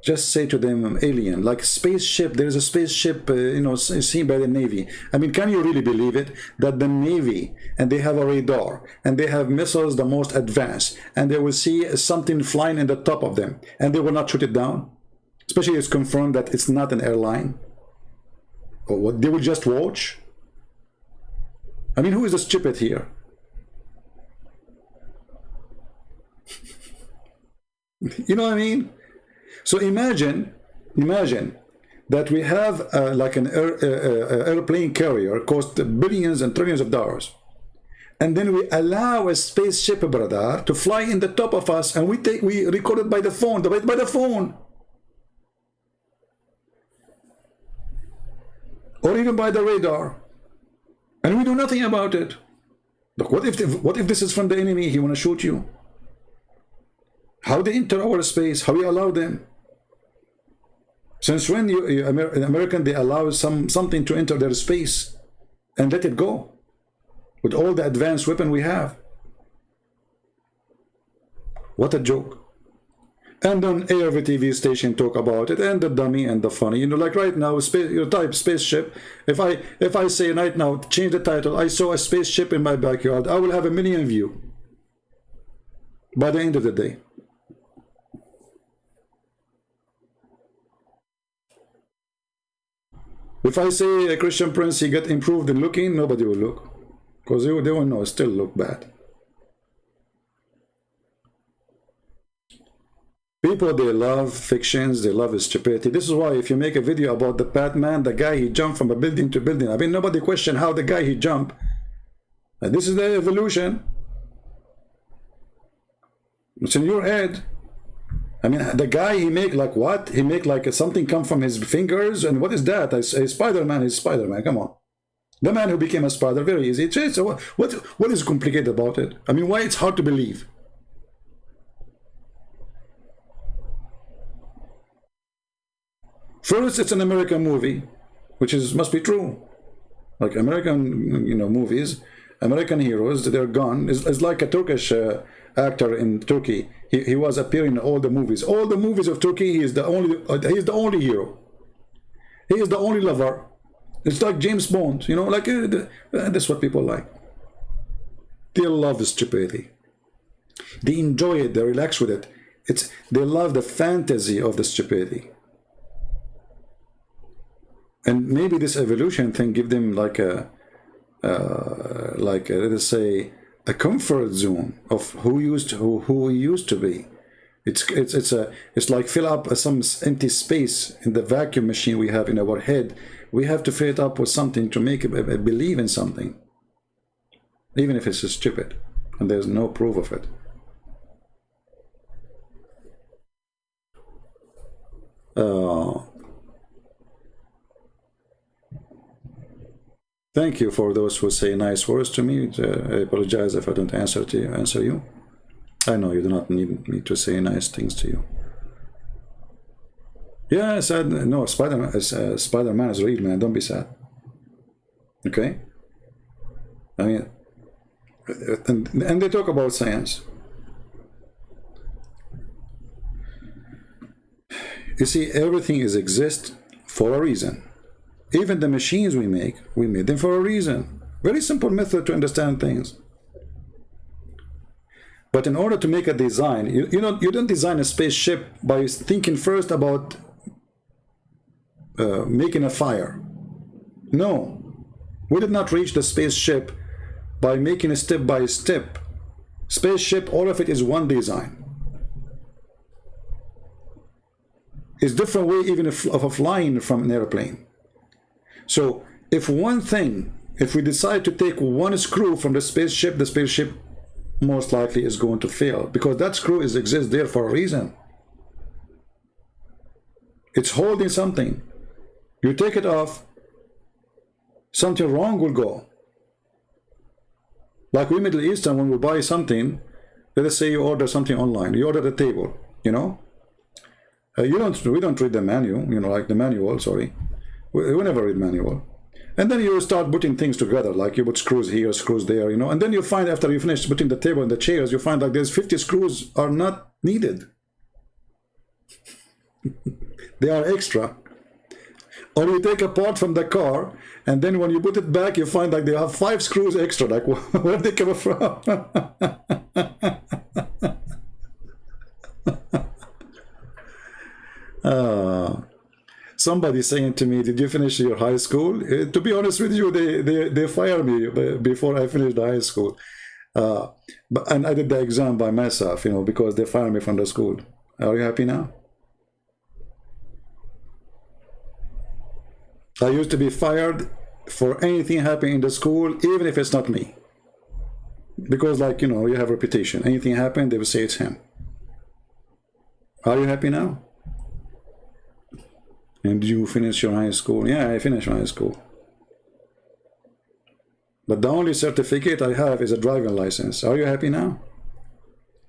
just say to them alien, like spaceship. There is a spaceship, you know, seen by the Navy. I mean, can you really believe it? That the Navy, and they have a radar, and they have missiles the most advanced, and they will see something flying in the top of them, and they will not shoot it down? Especially it's confirmed that it's not an airline. Or what? They will just watch? I mean, who is the stupid here? You know what I mean? So imagine that we have like an airplane carrier cost billions and trillions of dollars, and then we allow a spaceship, brother, to fly in the top of us, and we record it by the phone, by the phone, or even by the radar, and we do nothing about it. Look, what if this is from the enemy? He want to shoot you. How they enter our space? How we allow them? Since when American, they allow something to enter their space and let it go with all the advanced weapon we have? What a joke. And on every TV station talk about it, and the dummy and the funny. You know, like right now, you type spaceship. If I say right now, change the title, I saw a spaceship in my backyard, I will have 1 million views by the end of the day. If I say a Christian Prince, he get improved in looking, nobody will look, because they won't know, still look bad. People, they love fictions, they love stupidity. This is why if you make a video about the Batman, the guy, he jumped from a building to building. I mean, nobody question how the guy, he jumped. And this is the evolution. It's in your head. I mean, the guy, he make like what? He make like something come from his fingers, and what is that? A Spider-Man is Spider-Man, come on. The man who became a spider, very easy. So what is complicated about it? I mean, why it's hard to believe? First, it's an American movie, which must be true. Like American, you know, movies, American heroes, they're gone. It's like a Turkish actor in Turkey. He was appearing in all the movies. All the movies of Turkey, he is the only hero. He is the only lover. It's like James Bond, you know, like that's what people like. They love the stupidity. They enjoy it, they relax with it. They love the fantasy of the stupidity. And maybe this evolution thing give them like let's say a comfort zone of who he used to be. It's like fill up some empty space in the vacuum machine we have in our head. We have to fill it up with something to make it believe in something, even if it's stupid and there's no proof of it. Thank you for those who say nice words to me. I apologize if I don't answer you. I know you do not need me to say nice things to you. Yeah, I said no. Spider-Man is real, man. Don't be sad. Okay. I mean, and they talk about science. You see, everything exists for a reason. Even the machines we made them for a reason. Very simple method to understand things. But in order to make a design, you don't design a spaceship by thinking first about making a fire. No, we did not reach the spaceship by making a step by step. Spaceship, all of it is one design. It's different way even of flying from an airplane. So if we decide to take one screw from the spaceship most likely is going to fail, because that screw exists there for a reason. It's holding something. You take it off, something wrong will go. Like we Middle Eastern, when we buy something, let us say you order something online, you order the table, you know, we don't read the manual, you know, like the manual, sorry. We never read manual. And then you start putting things together, like you put screws here, screws there, you know, and then you find after you finish putting the table and the chairs, you find like there's 50 screws are not needed. They are extra. Or you take a part from the car, and then when you put it back, you find like they have 5 screws extra. Like, where they come from? Somebody saying to me, "Did you finish your high school?" To be honest with you, they fired me before I finished the high school. And I did the exam by myself, you know, because they fired me from the school. Are you happy now? I used to be fired for anything happening in the school, even if it's not me. Because, like, you know, you have a reputation. Anything happened, they will say it's him. Are you happy now? And did you finish your high school? Yeah, I finished my high school. But the only certificate I have is a driving license. Are you happy now?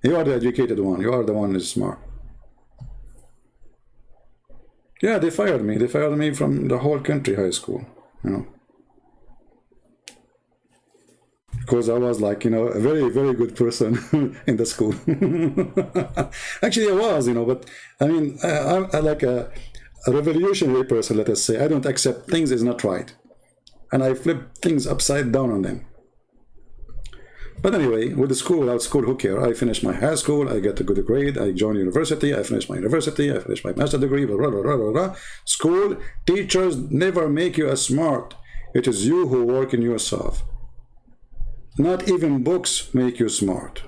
You are the educated one. You are the one who's smart. Yeah, they fired me. They fired me from the whole country high school, you know. Because I was, like, you know, a very, very good person in the school. Actually, I was, you know, but I mean, I'm like a revolutionary person, let us say. I don't accept things is not right. And I flip things upside down on them. But anyway, with the school, without school, who cares? I finished my high school, I get a good grade, I joined university, I finished my university, I finished my master's degree, blah, blah, blah, blah, blah. School, teachers never make you a smart. It is you who work in yourself. Not even books make you smart.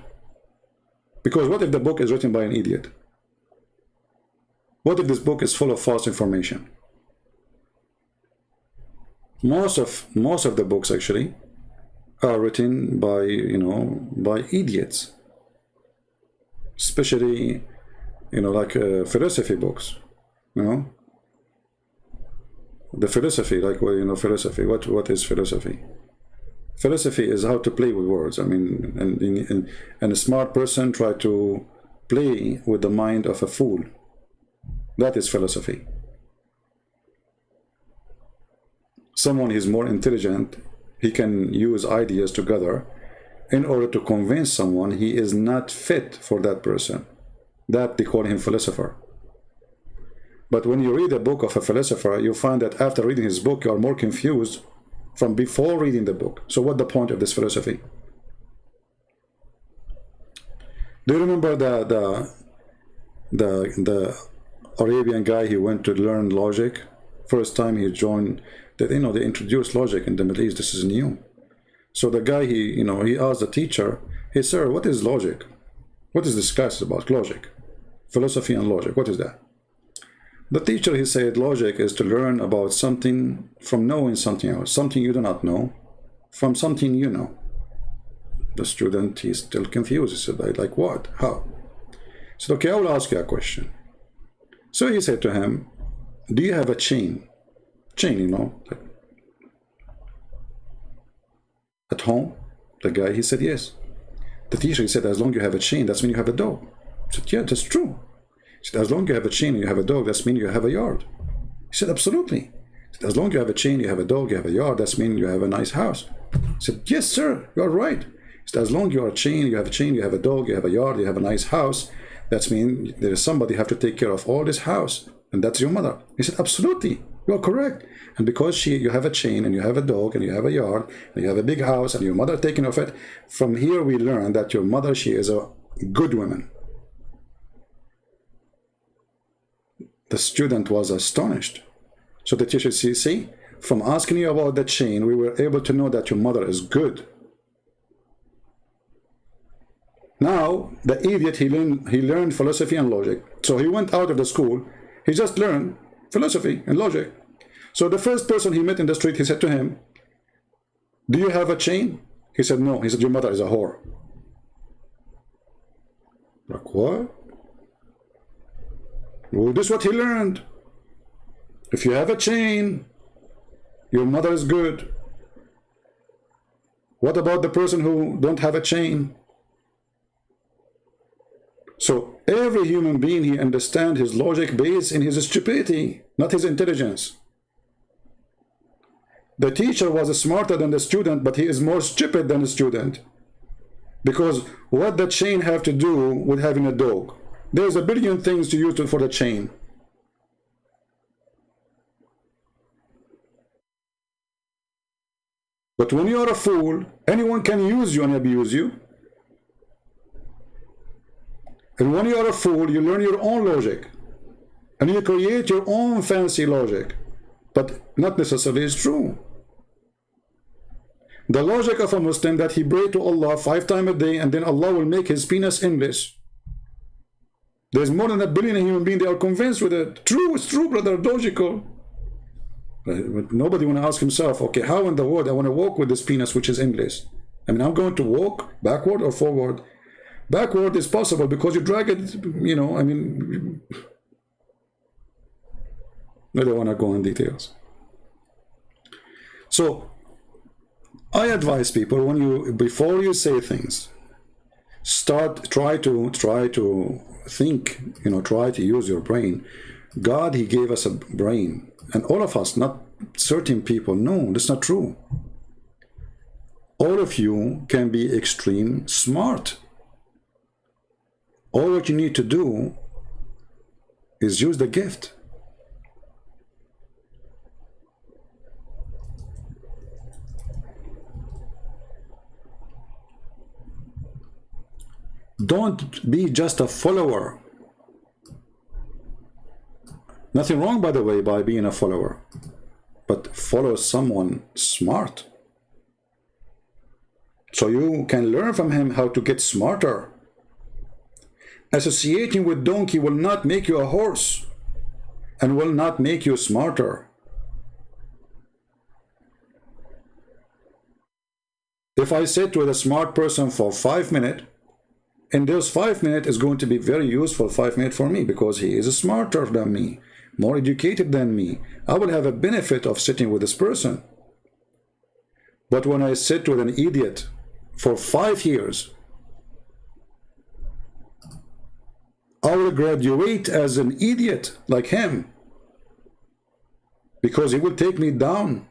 Because what if the book is written by an idiot? What if this book is full of false information? Most of the books actually are written by, you know, by idiots. Especially, you know, like philosophy books, you know. The philosophy, like, well, you know, philosophy. What is philosophy? Philosophy is how to play with words. I mean, and a smart person try to play with the mind of a fool. That is philosophy. Someone is more intelligent, he can use ideas together in order to convince someone he is not fit for that person. That they call him philosopher. But when you read a book of a philosopher, you find that after reading his book, you are more confused from before reading the book. So what's the point of this philosophy? Do you remember the Arabian guy, he went to learn logic? First time he joined, that, you know, they introduced logic in the Middle East. This is new. So the guy, he asked the teacher, "Hey sir, what is logic? What is this class about? Logic, philosophy and logic, what is that?" The teacher, he said, logic is to learn about something from knowing something else, something you do not know, from something you know. The student, he's still confused. He said, like what? How? He said, okay, I will ask you a question. So he said to him, do you have a chain? Chain, you know, like at home? The guy, he said, yes. The teacher, he said, as long as you have a chain, that's mean you have a dog. He said, yeah, that's true. He said, as long as you have a chain and you have a dog, that's mean you have a yard. He said, absolutely. He said, as long as you have a chain, you have a dog, you have a yard, that's mean you have a nice house. He said, yes, sir, you are right. He said, as long as you are a chain, you have a chain, you have a dog, you have a yard, you have a nice house, that's mean there is somebody have to take care of all this house, and that's your mother. He said, absolutely, you are correct. And because you have a chain and you have a dog and you have a yard and you have a big house and your mother taking of it, from here we learn that your mother, she is a good woman. The student was astonished. So the teacher said, see, from asking you about the chain, we were able to know that your mother is good. Now, the idiot, he learned philosophy and logic. So he went out of the school, he just learned philosophy and logic. So the first person he met in the street, he said to him, do you have a chain? He said, no. He said, your mother is a whore. Like, what? Well, this is what he learned. If you have a chain, your mother is good. What about the person who don't have a chain? So every human being, he understands his logic based in his stupidity, not his intelligence. The teacher was smarter than the student, but he is more stupid than the student. Because what the chain have to do with having a dog? There's a billion things to use for the chain. But when you are a fool, anyone can use you and abuse you. And when you are a fool, you learn your own logic. And you create your own fancy logic. But not necessarily is true. The logic of a Muslim that he pray to Allah 5 times a day and then Allah will make his penis endless. There's more than a billion human beings, they are convinced with it. True, it's true, brother, logical. But nobody want to ask himself, okay, how in the world I want to walk with this penis which is endless? I mean, I'm going to walk backward or forward? Backward is possible because you drag it, you know, I mean, I don't want to go in details. So, I advise people when you, before you say things, try to think, you know, try to use your brain. God, he gave us a brain, and all of us, not certain people. No, that's not true. All of you can be extreme smart. All what you need to do is use the gift. Don't be just a follower. Nothing wrong, by the way, by being a follower. But follow someone smart. So you can learn from him how to get smarter. Associating with donkey will not make you a horse and will not make you smarter. If I sit with a smart person for 5 minutes, and those 5 minutes is going to be very useful 5 minutes for me because he is smarter than me, more educated than me. I will have a benefit of sitting with this person. But when I sit with an idiot for 5 years, I will graduate as an idiot like him because he will take me down.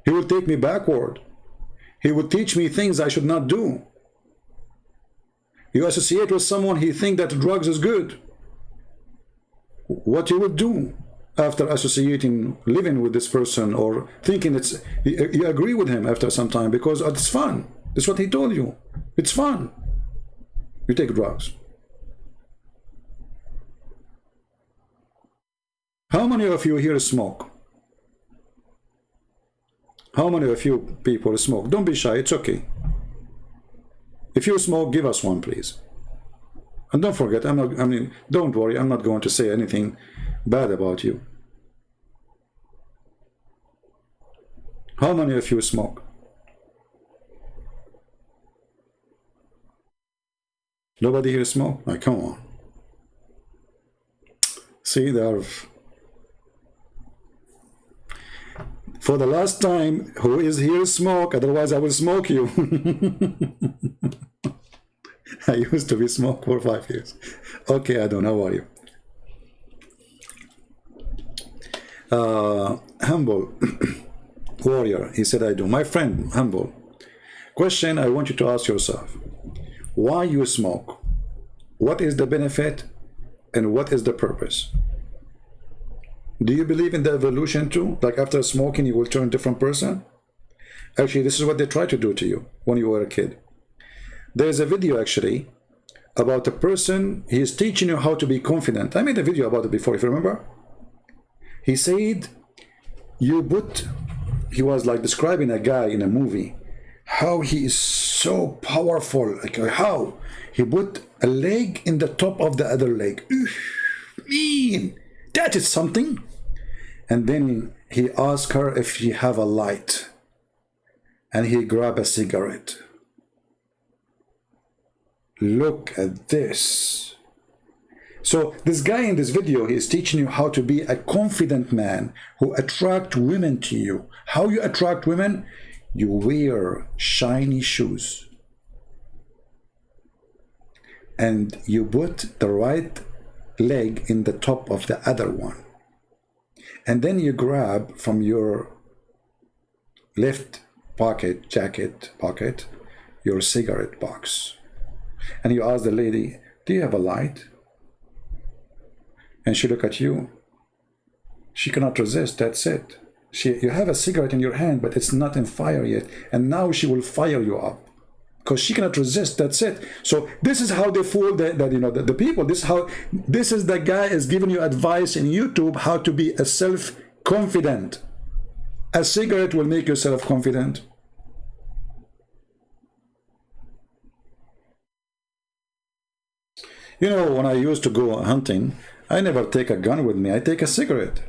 He will take me backward. He will teach me things I should not do. You associate with someone, he think that drugs is good. What you would do after associating, living with this person, or thinking you agree with him after some time because it's fun. That's what he told you. It's fun. You take drugs. How many of you here smoke? How many of you people smoke? Don't be shy, it's okay. If you smoke, give us one, please. And don't forget, don't worry, I'm not going to say anything bad about you. How many of you smoke? Nobody here smoke? Like, come on. See, there. For the last time, who is here smoke? Otherwise, I will smoke you. I used to be smoked for 5 years. Okay, I don't know. How are you? Humble warrior, he said, I do. My friend, humble. Question I want you to ask yourself. Why you smoke? What is the benefit? And what is the purpose? Do you believe in the evolution too? Like after smoking, you will turn a different person? Actually, this is what they try to do to you when you were a kid. There's a video actually about a person, he is teaching you how to be confident. I made a video about it before, if you remember. He said, he was like describing a guy in a movie, how he is so powerful, like how he put a leg in the top of the other leg. Man, that is something. And then he asked her if she have a light, and he grabbed a cigarette. Look at this. So this guy in this video, he is teaching you how to be a confident man who attract women to you. How you attract women? You wear shiny shoes. And you put the right leg in the top of the other one. And then you grab from your left jacket pocket, your cigarette box. And you ask the lady, do you have a light? And she look at you. She cannot resist, that's it. You have a cigarette in your hand, but it's not in fire yet. And now she will fire you up because she cannot resist. That's it. So this is how they fool the people. This is the guy is giving you advice in YouTube how to be a self-confident. A cigarette will make you self-confident. You know, when I used to go hunting, I never take a gun with me. I take a cigarette.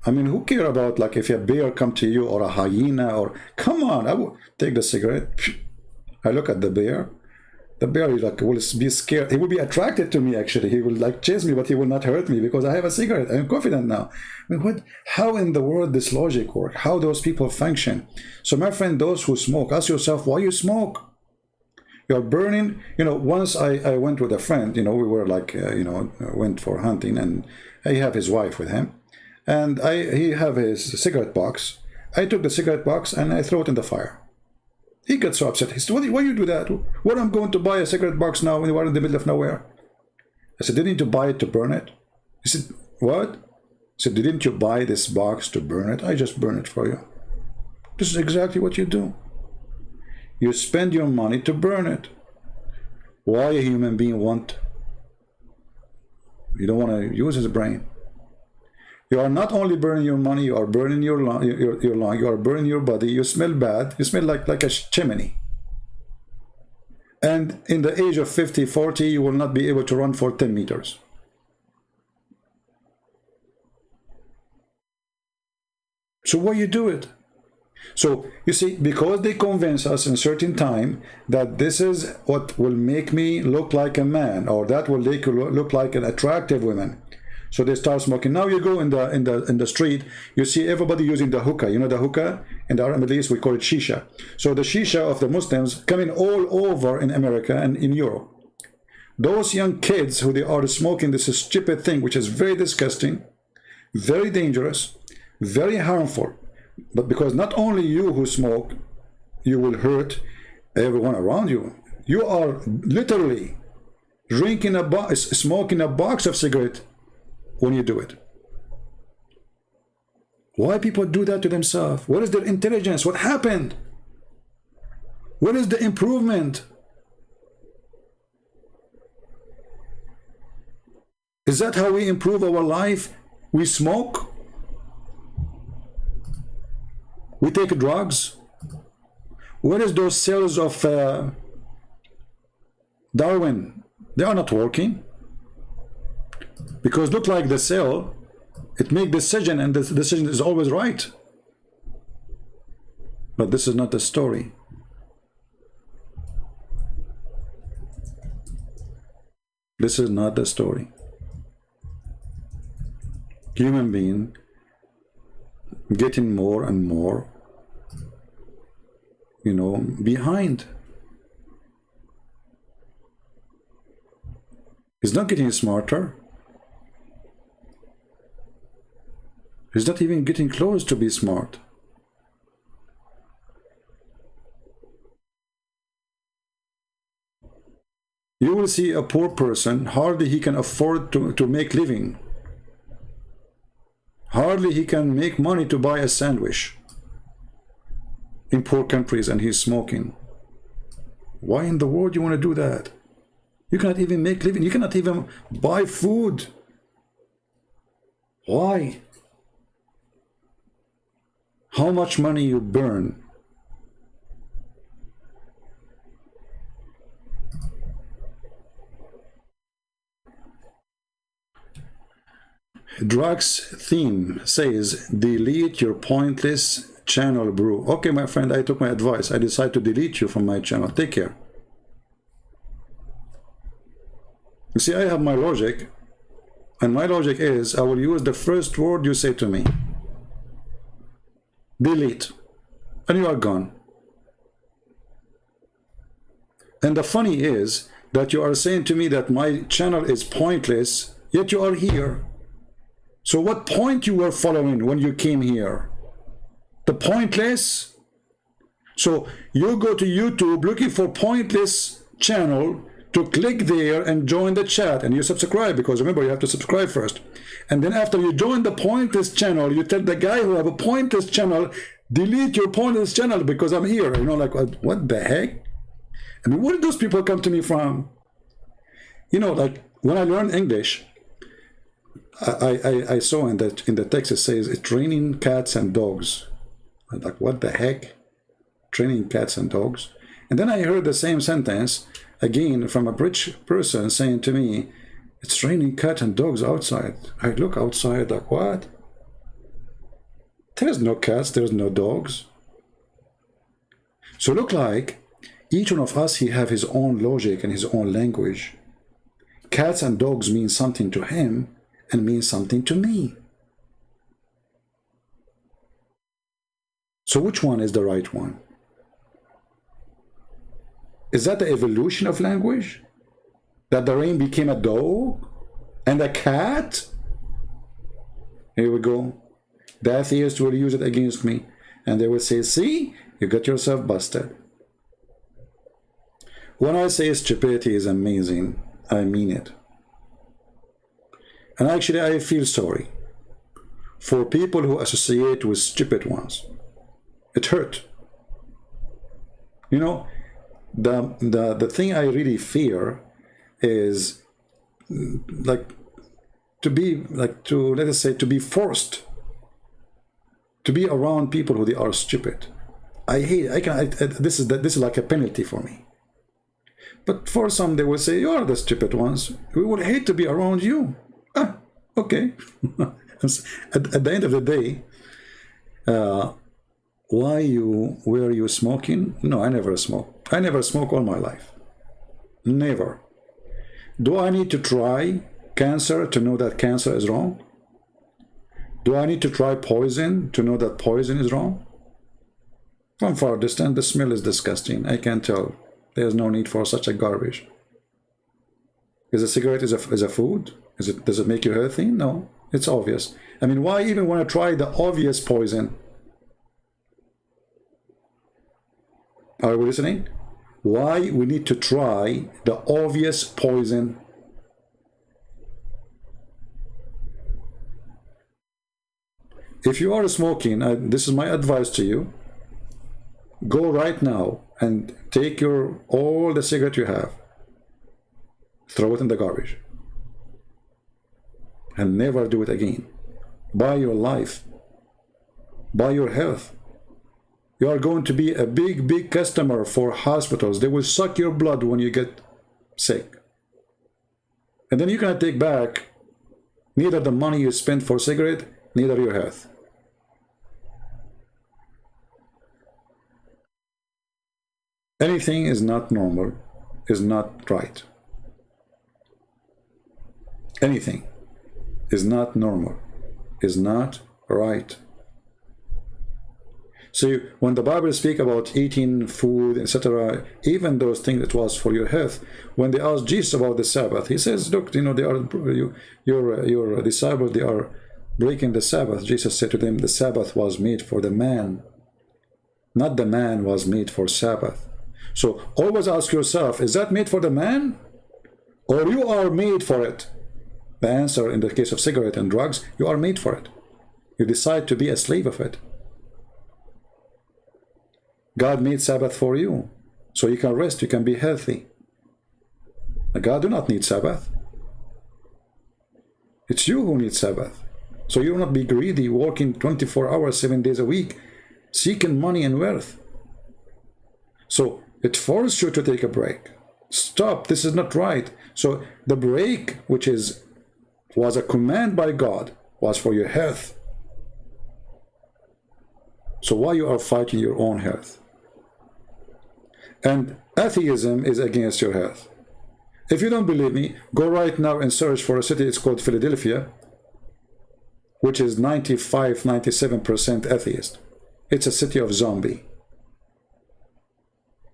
I mean, who care about, like, if a bear come to you or a hyena or, come on, I will take the cigarette. I look at the bear. The bear like will be scared. He will be attracted to me, actually. He will like chase me, but he will not hurt me because I have a cigarette. I'm confident now. I mean, how in the world this logic work? How those people function? So my friend, those who smoke, ask yourself, why you smoke? You're burning. You know, once I went with a friend, you know, we were like, went for hunting, and he have his wife with him. And he have his cigarette box. I took the cigarette box and I throw it in the fire. He got so upset. He said, why you do that? What, I'm going to buy a cigarette box now when you are in the middle of nowhere? I said, didn't you buy it to burn it? He said, what? I said, didn't you buy this box to burn it? I just burn it for you. This is exactly what you do. You spend your money to burn it. Why a human being want? You don't want to use his brain. You are not only burning your money, you are burning your lung, you are burning your body. You smell bad. You smell like a chimney. And in the age of 50, 40, you will not be able to run for 10 meters. So why you do it? So you see, because they convince us in certain time that this is what will make me look like a man, or that will make you look like an attractive woman. So they start smoking. Now you go in the street, you see everybody using the hookah. You know the hookah? In the Middle East we call it shisha. So the shisha of the Muslims coming all over in America and in Europe. Those young kids who they are smoking this stupid thing, which is very disgusting, very dangerous, very harmful. But because not only you who smoke, you will hurt everyone around you. You are literally smoking a box of cigarette when you do it. Why people do that to themselves? What is their intelligence? What happened? What is the improvement? Is that how we improve our life? We smoke? We take drugs? Where is those cells of Darwin? They are not working. Because look like the cell, it makes decision, and the decision is always right. But this is not the story. This is not the story. Human being getting more and more, behind. He's not getting smarter. He's not even getting close to be smart. You will see a poor person, hardly he can afford to make living. Hardly he can make money to buy a sandwich in poor countries, and he's smoking. Why in the world you want to do that? You cannot even make living. You cannot even buy food. Why? How much money you burn? Drugs theme says, delete your pointless channel, bro. Okay, my friend, I took my advice. I decided to delete you from my channel. Take care. You see, I have my logic, and my logic is I will use the first word you say to me. Delete, and you are gone. And the funny is that you are saying to me that my channel is pointless, yet you are here. So what point you were following when you came here? The pointless? So you go to YouTube looking for pointless channel to click there and join the chat, and you subscribe, because remember, you have to subscribe first. And then after you join the pointless channel, you tell the guy who have a pointless channel, delete your pointless channel because I'm here. You know, like, what the heck? I mean, where did those people come to me from? You know, like when I learned English, I saw in the text it says it's training cats and dogs. I'm like, what the heck? Training cats and dogs? And then I heard the same sentence again from a British person saying to me, it's training cats and dogs outside. I look outside like, what? There's no cats, there's no dogs. So look like each one of us, he have his own logic and his own language. Cats and dogs mean something to him and mean something to me. So which one is the right one? Is that the evolution of language? That the rain became a dog and a cat? Here we go. The atheists will use it against me. And they will say, see, you got yourself busted. When I say stupidity is amazing, I mean it. And actually, I feel sorry for people who associate with stupid ones. It hurt. You know, the thing I really fear is like let us say, to be forced to be around people who they are stupid. I hate. This is like a penalty for me. But for some, they will say, you are the stupid ones. We would hate to be around you. Ah, okay. At the end of the day, were you smoking? No, I never smoke. I never smoke all my life. Never. Do I need to try cancer to know that cancer is wrong? Do I need to try poison to know that poison is wrong? From far distance, the smell is disgusting. I can tell. There's no need for such a garbage. Is a cigarette is a food? Does it make you healthy? No, it's obvious. I mean, why even want to try the obvious poison? Are we listening? Why we need to try the obvious poison? If you are smoking, this is my advice to you. Go right now and take all the cigarette you have, throw it in the garbage, and never do it again. Buy your life, buy your health. You are going to be a big customer for hospitals. They will suck your blood when you get sick. And then you cannot take back neither the money you spent for cigarette, neither your health. Anything is not normal, is not right. Anything is not normal, is not right. So when the Bible speaks about eating food, etc., even those things that was for your health, when they asked Jesus about the Sabbath, he says, look, you know, your disciples, they are breaking the Sabbath. Jesus said to them, the Sabbath was made for the man, not the man was made for Sabbath. So always ask yourself, is that made for the man? Or you are made for it? The answer in the case of cigarette and drugs, you are made for it. You decide to be a slave of it. God made Sabbath for you, so you can rest, you can be healthy. God do not need Sabbath. It's you who need Sabbath. So you will not be greedy, working 24 hours, 7 days a week, seeking money and wealth. So it forces you to take a break. Stop, this is not right. So the break, which was a command by God, was for your health. So why you are fighting your own health? And atheism is against your health. If you don't believe me, go right now and search for a city. It's called Philadelphia, which is 95-97% atheist. It's a city of zombie.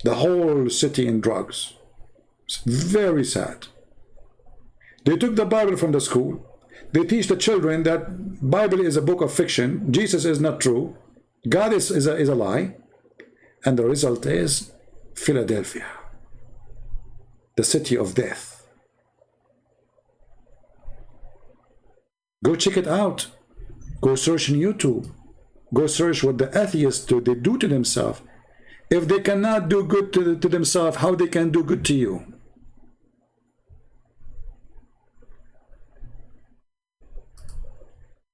The whole city in drugs. It's very sad. They took the Bible from the school. They teach the children that Bible is a book of fiction. Jesus is not true. God is a lie. And the result is Philadelphia. the city of death. Go check it out. Go search on YouTube. Go search what the atheists do. They do to themselves. If they cannot do good to themselves, how they can do good to you?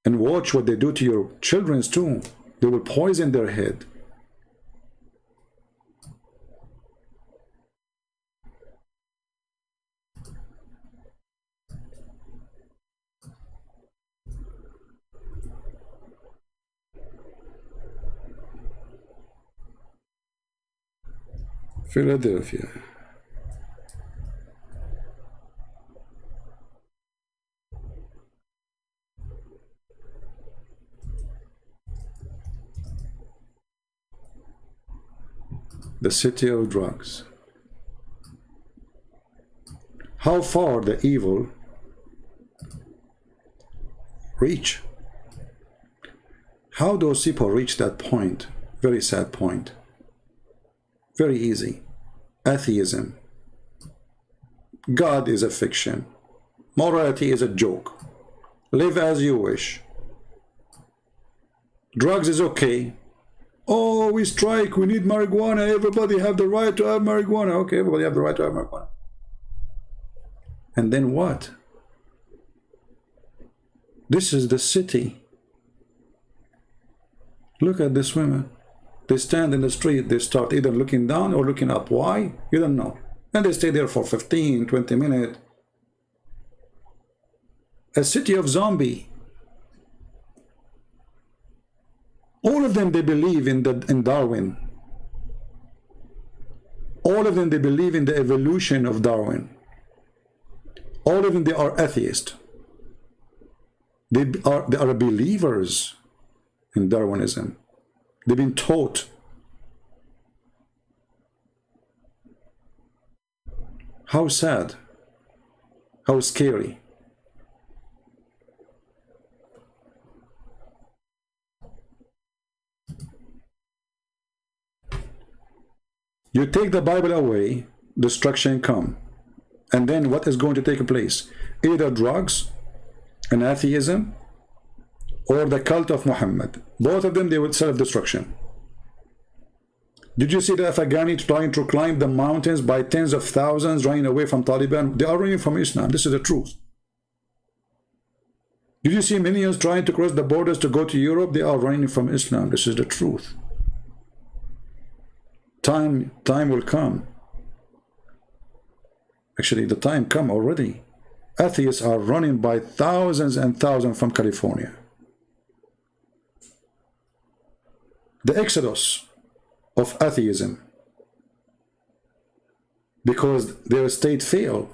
And watch what they do to your children too. They will poison their head. Philadelphia. The city of drugs. How far the evil reach? How those people reach that point? Very sad point. Very easy. Atheism. God is a fiction. Morality is a joke. Live as you wish. Drugs is okay. Oh, we strike, we need marijuana, everybody have the right to have marijuana. Okay, everybody have the right to have marijuana. And then what? This is the city. Look at this women. They stand in the street, they start either looking down or looking up. Why? You don't know. And they stay there for 15, 20 minutes. A city of zombie. All of them, they believe in Darwin. All of them, they believe in the evolution of Darwin. All of them, they are atheists. They are believers in Darwinism. They've been taught. How sad. How scary. You take the Bible away, destruction come. And then what is going to take place? Either drugs, and atheism, or the cult of Muhammad. Both of them, they will self-destruction. Did you see the Afghani trying to climb the mountains by tens of thousands, running away from Taliban? They are running from Islam. This is the truth. Did you see millions trying to cross the borders to go to Europe? They are running from Islam. This is the truth. Time will come. Actually, the time come already. Atheists are running by thousands and thousands from California. The exodus of atheism, because their state failed.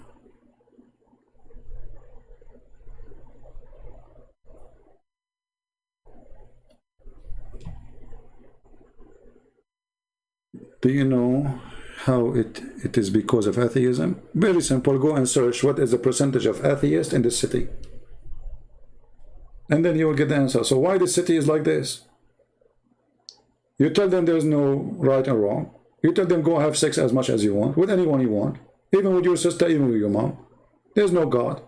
Do you know how it is because of atheism? Very simple. Go and search what is the percentage of atheists in the city. And then you will get the answer. So why the city is like this? You tell them there's no right and wrong. You tell them go have sex as much as you want, with anyone you want, even with your sister, even with your mom. There's no God.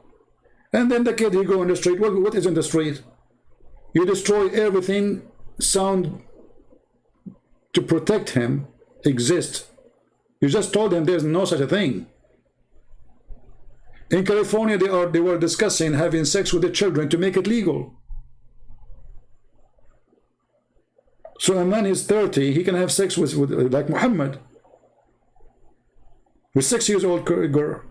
And then the kid, he go in the street. What is in the street? You destroy everything sound to protect him exist. You just told them there's no such a thing. In California, they were discussing having sex with the children to make it legal. So a man is 30, he can have sex with like Muhammad, with 6 years old girl.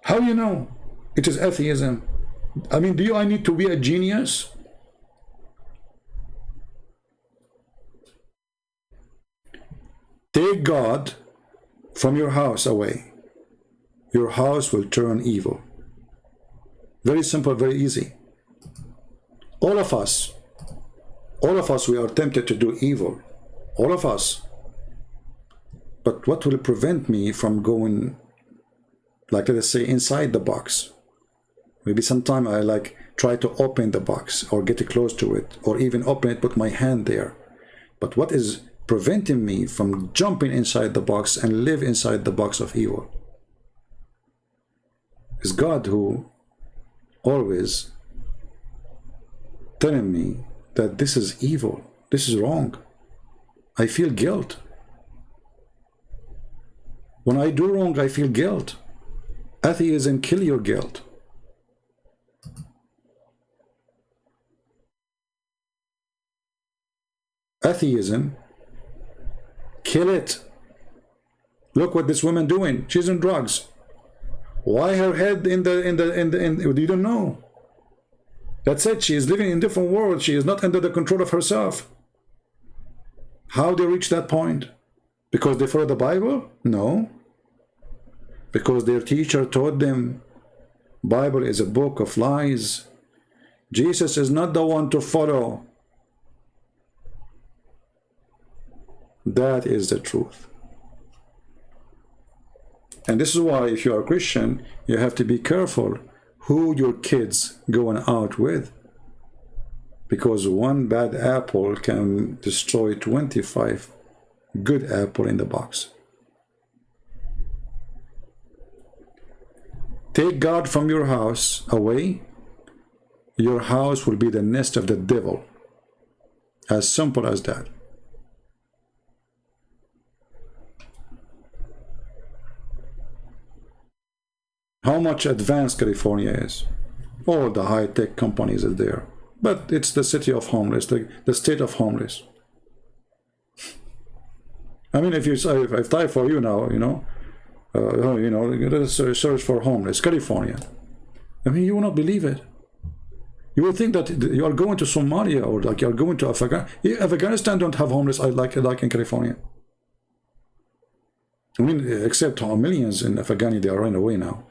How you know? It is atheism. I mean, I need to be a genius? Take God from your house away. Your house will turn evil. Very simple, very easy. All of us, we are tempted to do evil. All of us. But what will prevent me from going, like, let us say, inside the box? Maybe sometime I try to open the box or get close to it, or even open it, put my hand there. But what is preventing me from jumping inside the box and live inside the box of evil. It's God who always telling me that this is evil, this is wrong. I feel guilt. When I do wrong, I feel guilt. Atheism kill your guilt. Atheism kill it. Look what this woman doing. She's on drugs. Why her head in you don't know. That's it. She is living in a different world. She is not under the control of herself. How they reach that point? Because they follow the Bible? No. Because their teacher taught them Bible is a book of lies. Jesus is not the one to follow. That is the truth. And this is why if you are a Christian, you have to be careful who your kids going out with. Because one bad apple can destroy 25 good apple in the box. Take God from your house away, your house will be the nest of the devil. As simple as that. How much advanced California is. All the high-tech companies are there. But it's the city of homeless, the state of homeless. I mean, if I type for you now, search for homeless, California. I mean, you will not believe it. You will think that you are going to Somalia or like you are going to Afghanistan. Afghanistan don't have homeless like in California. I mean, except millions in Afghanistan, they are running away now.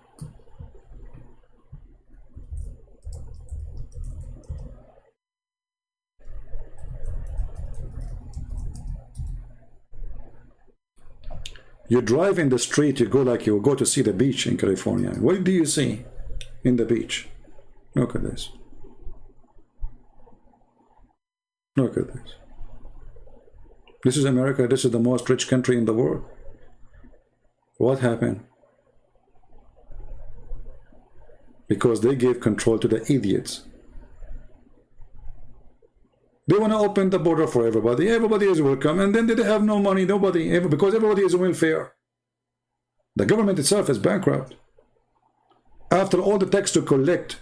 You drive in the street, you go to see the beach in California. What do you see in the beach? Look at this. Look at this. This is America. This is the most rich country in the world. What happened? Because they gave control to the idiots. They want to open the border for everybody. Everybody is welcome. And then they have no money. Because everybody is welfare. The government itself is bankrupt. After all the tax to collect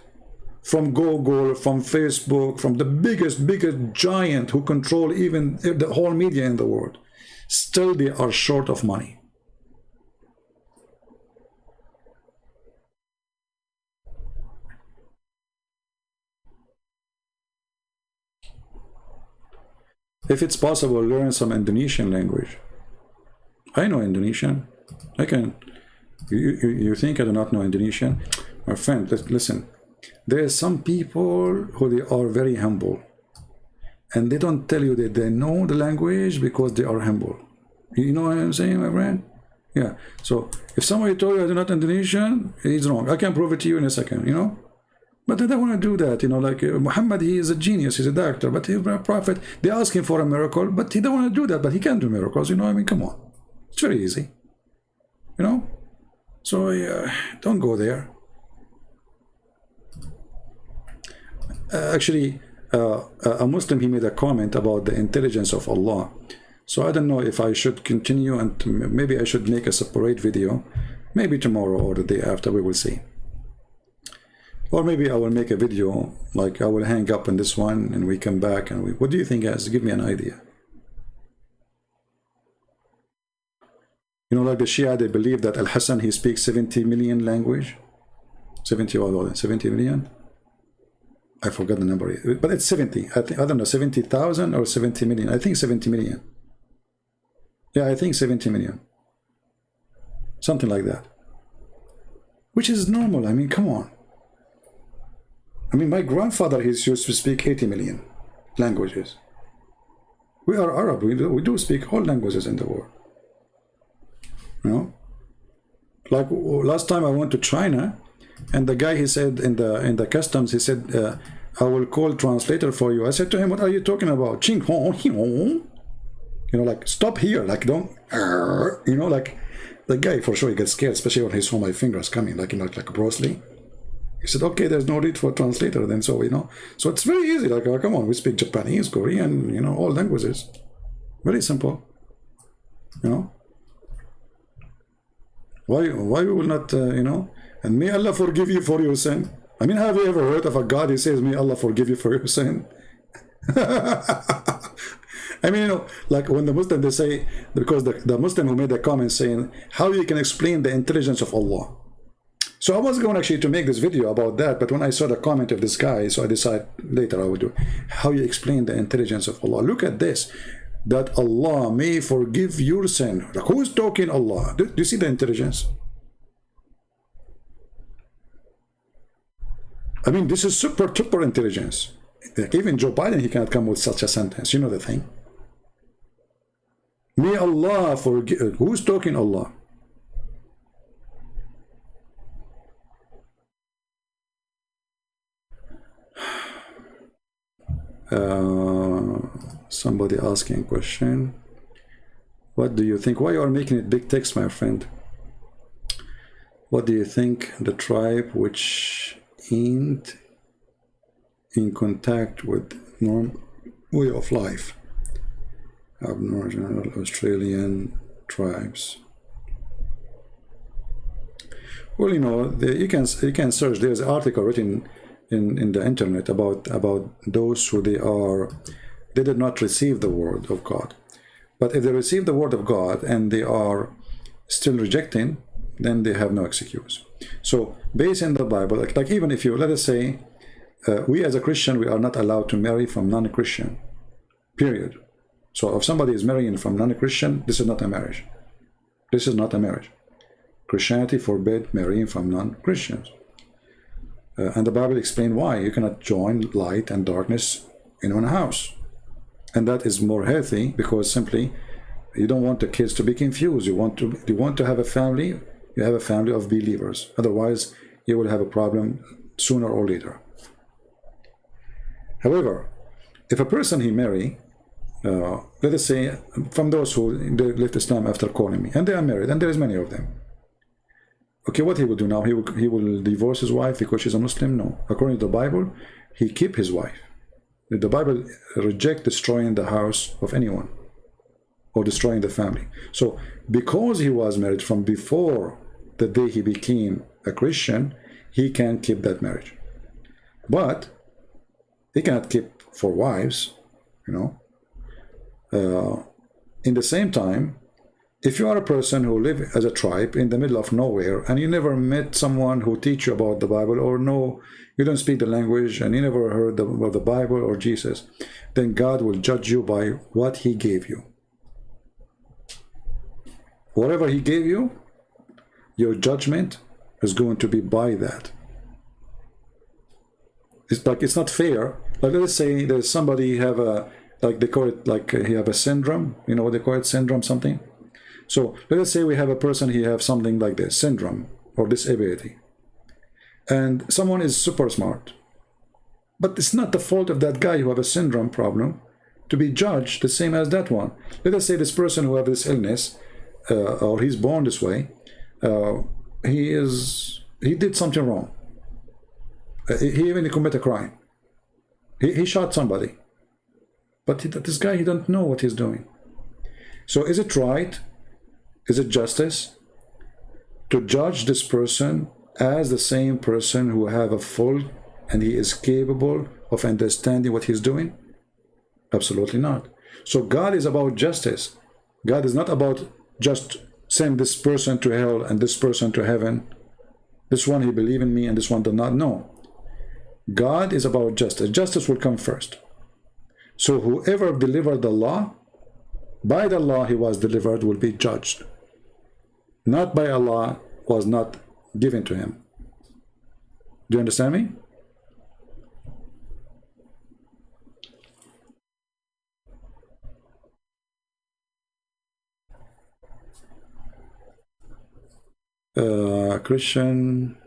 from Google, from Facebook, from the biggest giant who control even the whole media in the world, still they are short of money. If it's possible, learn some Indonesian language. I know Indonesian. I can. You think I do not know Indonesian? My friend, listen. There are some people who they are very humble. And they don't tell you that they know the language because they are humble. You know what I'm saying, my friend? Yeah. So, if somebody told you I do not Indonesian, he's wrong. I can prove it to you in a second, But they don't want to do that, like Muhammad, he is a genius, he's a doctor, but he's a prophet. They ask him for a miracle, but he don't want to do that, but he can do miracles, I mean, come on. It's very easy, So, don't go there. Actually, a Muslim, he made a comment about the intelligence of Allah. So I don't know if I should continue and maybe I should make a separate video. Maybe tomorrow or the day after, we will see. Or maybe I will make a video, like I will hang up on this one and we come back and what do you think, guys? Give me an idea. Like the Shia, they believe that Al-Hassan, he speaks 70 million language. 70 million? I forgot the number, but it's 70. I don't know, 70,000 or 70 million. I think 70 million. Yeah, I think 70 million. Something like that. Which is normal. I mean, come on. I mean, my grandfather, he used to speak 80 million languages. We are Arab. We do speak all languages in the world. Like last time I went to China, and the guy, he said in the customs, he said, I will call translator for you. I said to him, what are you talking about? Ching hong, You know, like, stop here, like, don't, you know, like, the guy for sure he gets scared, especially when he saw my fingers coming, like, you know, like Bruce Lee. He said, okay, there's no need for a translator then, so, you know, so it's very easy, like, oh, come on, we speak Japanese, Korean, you know, all languages. Very simple, you know. Why we will not, you know, and may Allah forgive you for your sin. I mean, have you ever heard of a God who says, may Allah forgive you for your sin? I mean, you know, like when the Muslim, they say, because the Muslim who made a comment saying, how you can explain the intelligence of Allah. So I was going actually to make this video about that, but when I saw the comment of this guy, so I decided later I would do how you explain the intelligence of Allah. Look at this, that Allah may forgive your sin. Like, who is talking Allah? Do you see the intelligence? I mean, this is super duper intelligence. Like even Joe Biden, he cannot come with such a sentence. You know the thing. May Allah forgive. Who's talking Allah? Somebody asking a question. What do you think? Why you are making it big text, my friend? What do you think the tribe which ain't in contact with normal way of life, Aboriginal Australian tribes? Well, you know, you can search. There's an article written in the internet about those who they did not receive the word of God. But if they receive the word of God and they are still rejecting, then they have no excuse. So based in the Bible, like even if you, let us say, we as a Christian, we are not allowed to marry from non-Christian, period. So if somebody is marrying from non-Christian, this is not a marriage. This is not a marriage. Christianity forbid marrying from non-Christians. And the Bible explains why. You cannot join light and darkness in one house. And that is more healthy because simply you don't want the kids to be confused. You want to have a family, you have a family of believers. Otherwise, you will have a problem sooner or later. However, if a person he marry, let us say from those who they left Islam after calling me, and they are married, and there is many of them. Okay, what he will do now? He will divorce his wife because she's a Muslim? No. According to the Bible, he keep his wife. The Bible rejects destroying the house of anyone or destroying the family. So because he was married from before the day he became a Christian, he can keep that marriage. But he cannot keep 4 wives, you know. In the same time, if you are a person who live as a tribe in the middle of nowhere and you never met someone who teach you about the Bible, or no, you don't speak the language and you never heard about the Bible or Jesus, then God will judge you by what he gave you. Whatever he gave you, your judgment is going to be by that. It's like, it's not fair. Like, let's say there's somebody have a, like they call it, like he have a syndrome, you know what they call it, syndrome something. So let us say we have a person, he have something like this, syndrome or disability. And someone is super smart. But it's not the fault of that guy who have a syndrome problem to be judged the same as that one. Let us say this person who have this illness, or he's born this way, he did something wrong. He even committed a crime. He shot somebody. But this guy, he don't know what he's doing. So is it right? Is it justice to judge this person as the same person who have a full and he is capable of understanding what he's doing? Absolutely not. So God is about justice. God is not about just send this person to hell and this person to heaven. This one he believe in me and this one does not. No. God is about justice. Justice will come first. So whoever delivered the law, by the law he was delivered, will be judged. Not by Allah, was not given to him. Do you understand me? Christian,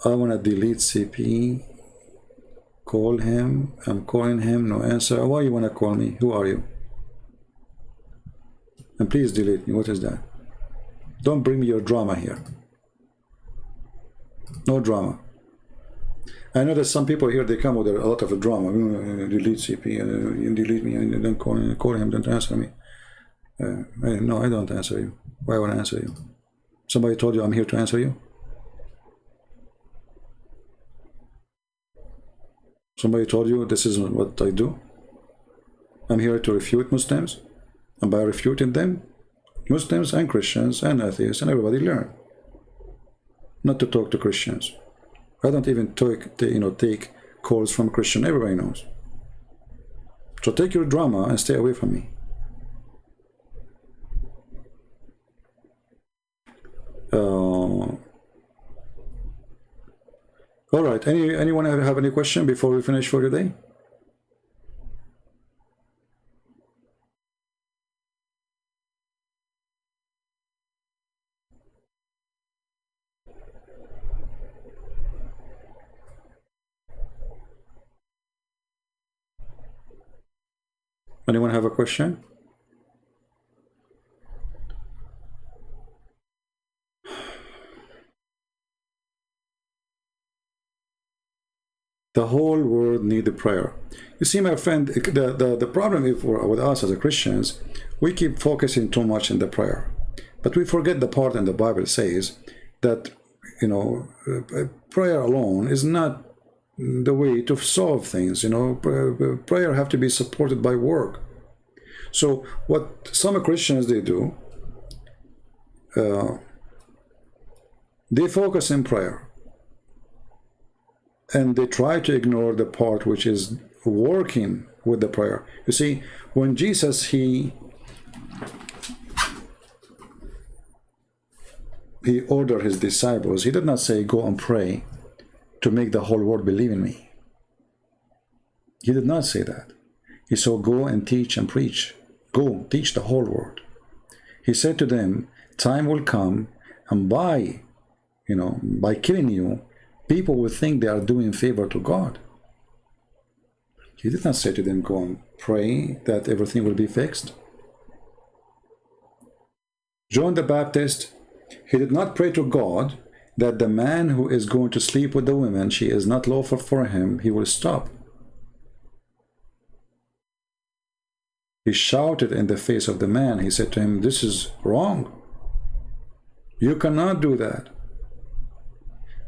I want to delete CP call him. I'm calling him, no answer. Why you want to call me? Who are you? And please delete me. What is that? Don't bring me your drama here. No drama. I know that some people here, they come with a lot of drama. Delete CP, delete me, and don't call him, don't answer me. No, I don't answer you. Why would I answer you? Somebody told you I'm here to answer you? Somebody told you this is what I do? I'm here to refute Muslims, and by refuting them, Muslims and Christians and atheists and everybody learn not to talk to Christians. I don't even take calls from Christian. Everybody knows. So take your drama and stay away from me. All right. Anyone have any question before we finish for today? Anyone have a question? The whole world need a prayer. You see, my friend, the problem with us as Christians, we keep focusing too much in the prayer, but we forget the part in the Bible says that, prayer alone is not the way to solve things. Prayer have to be supported by work. So what some Christians they do, they focus in prayer, and they try to ignore the part which is working with the prayer. You see, when Jesus he ordered his disciples, he did not say go and pray to make the whole world believe in me. He did not say that. He said go and teach and preach. Go teach the whole world. He said to them, time will come, and by killing you, people will think they are doing favor to God. He did not say to them, go and pray that everything will be fixed. John the Baptist, he did not pray to God that the man who is going to sleep with the woman, she is not lawful for him, he will stop. He shouted in the face of the man. He said to him, this is wrong. You cannot do that.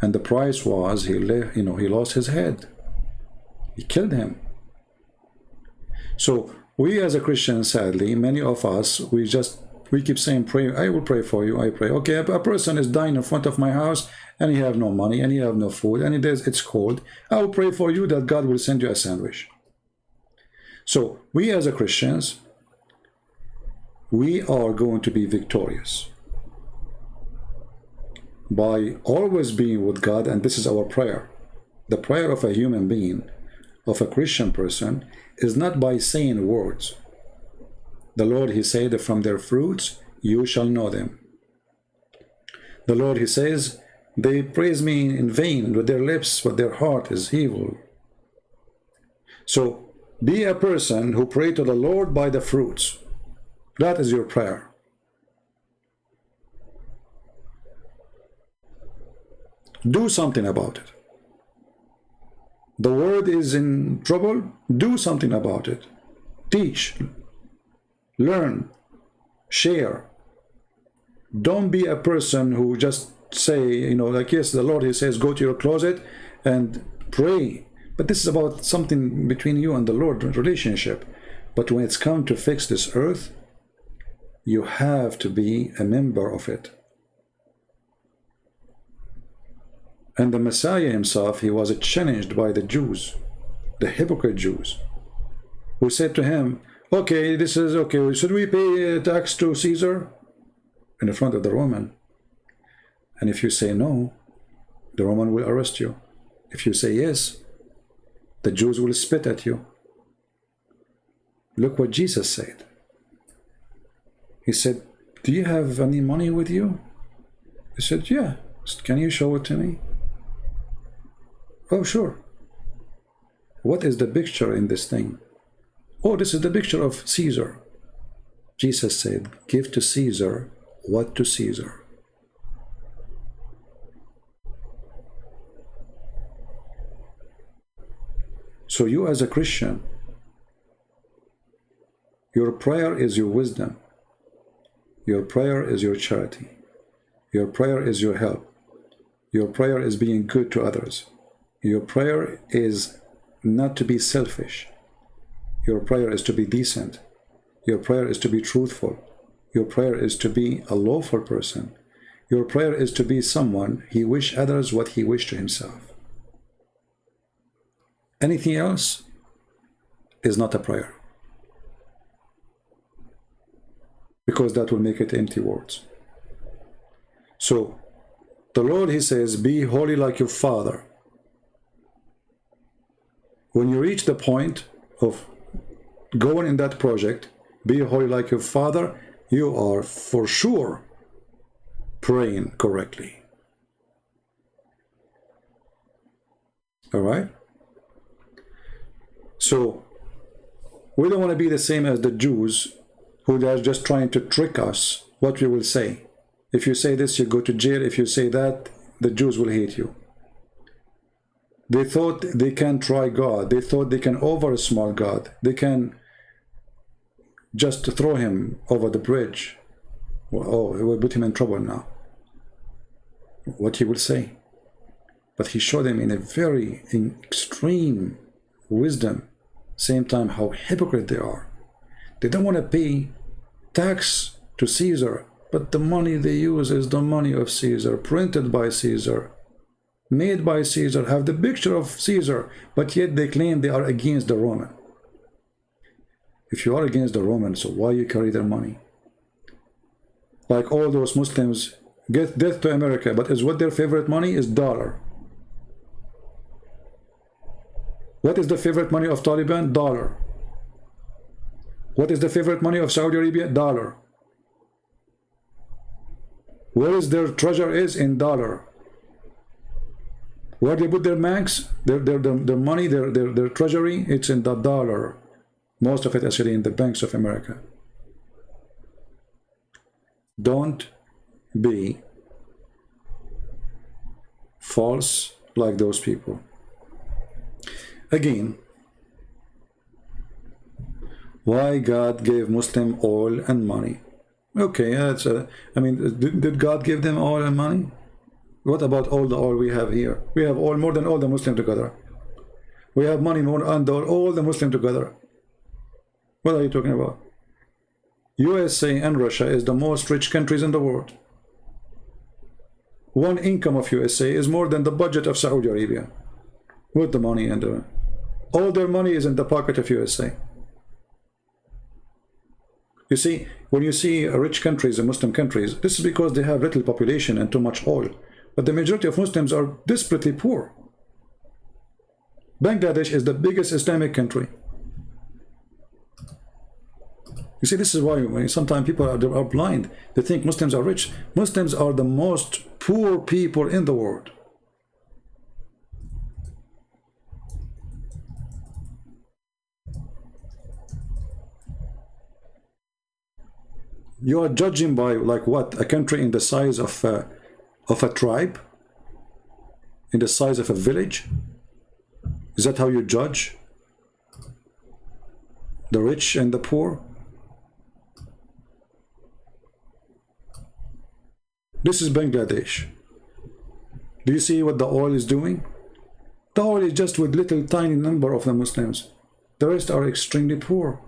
And the price was he lost his head. He killed him. So we as a Christian, sadly, many of us, we keep saying, pray, I will pray for you, I pray. Okay, a person is dying in front of my house, and he have no money, and he have no food, and it's cold. I will pray for you that God will send you a sandwich. So we as a Christians, we are going to be victorious by always being with God, and this is our prayer. The prayer of a human being, of a Christian person, is not by saying words. The Lord, he said, from their fruits you shall know them. The Lord, he says, they praise me in vain with their lips, but their heart is evil. So be a person who pray to the Lord by the fruits. That is your prayer. Do something about it. The world is in trouble. Do something about it. Teach, learn, share. Don't be a person who just say, like, yes, the Lord, he says, go to your closet and pray. But this is about something between you and the Lord, relationship. But when it's come to fix this earth, you have to be a member of it. And the Messiah himself, he was challenged by the Jews, the hypocrite Jews, who said to him, okay, this is okay, should we pay tax to Caesar? In the front of the Roman. And if you say no, the Roman will arrest you. If you say yes, the Jews will spit at you. Look what Jesus said. He said, do you have any money with you? He said, yeah. Can you show it to me? Oh, sure. what is the picture in this thing? Oh, this is the picture of Caesar. Jesus said, give to Caesar what to Caesar. So you as a Christian, your prayer is your wisdom. Your prayer is your charity. Your prayer is your help. Your prayer is being good to others. Your prayer is not to be selfish. Your prayer is to be decent. Your prayer is to be truthful. Your prayer is to be a lawful person. Your prayer is to be someone he wish others what he wished to himself. Anything else is not a prayer, because that will make it empty words. So the Lord, he says, be holy like your Father. When you reach the point of going in that project, be holy like your Father, you are for sure praying correctly. All right? So we don't want to be the same as the Jews who are just trying to trick us what we will say. If you say this, you go to jail. If you say that, the Jews will hate you. They thought they can try God. They thought they can over-smart God. They can just throw him over the bridge. Well, oh, it will put him in trouble now. What he will say. But he showed them in a very extreme wisdom, same time how hypocrite they are. They don't want to pay tax to Caesar, but the money they use is the money of Caesar, printed by Caesar, made by Caesar, have the picture of Caesar, but yet they claim they are against the Roman. If you are against the Romans, so why you carry their money? Like all those Muslims get death to America, but is what their favorite money is dollar. What is the favorite money of Taliban? Dollar. What is the favorite money of Saudi Arabia? Dollar. Where is their treasure is in dollar. Where they put their banks, their money, their treasury, it's in the dollar. Most of it actually in the banks of America. Don't be false like those people. Again, why God gave Muslim oil and money? Okay, that's I mean, did God give them oil and money? What about all the oil we have here? We have oil more than all the Muslims together. We have money more than all the Muslims together. What are you talking about? USA and Russia is the most rich countries in the world. One income of USA is more than the budget of Saudi Arabia. With the money and all their money is in the pocket of USA. You see, when you see rich countries and Muslim countries, this is because they have little population and too much oil. But the majority of Muslims are desperately poor. Bangladesh is the biggest Islamic country. You see, this is why sometimes people are blind. They think Muslims are rich. Muslims are the most poor people in the world. You are judging by like what? A country in the size of a tribe? In the size of a village? Is that how you judge the rich and the poor? This is Bangladesh. Do you see what the oil is doing? The oil is just with little tiny number of the Muslims. The rest are extremely poor.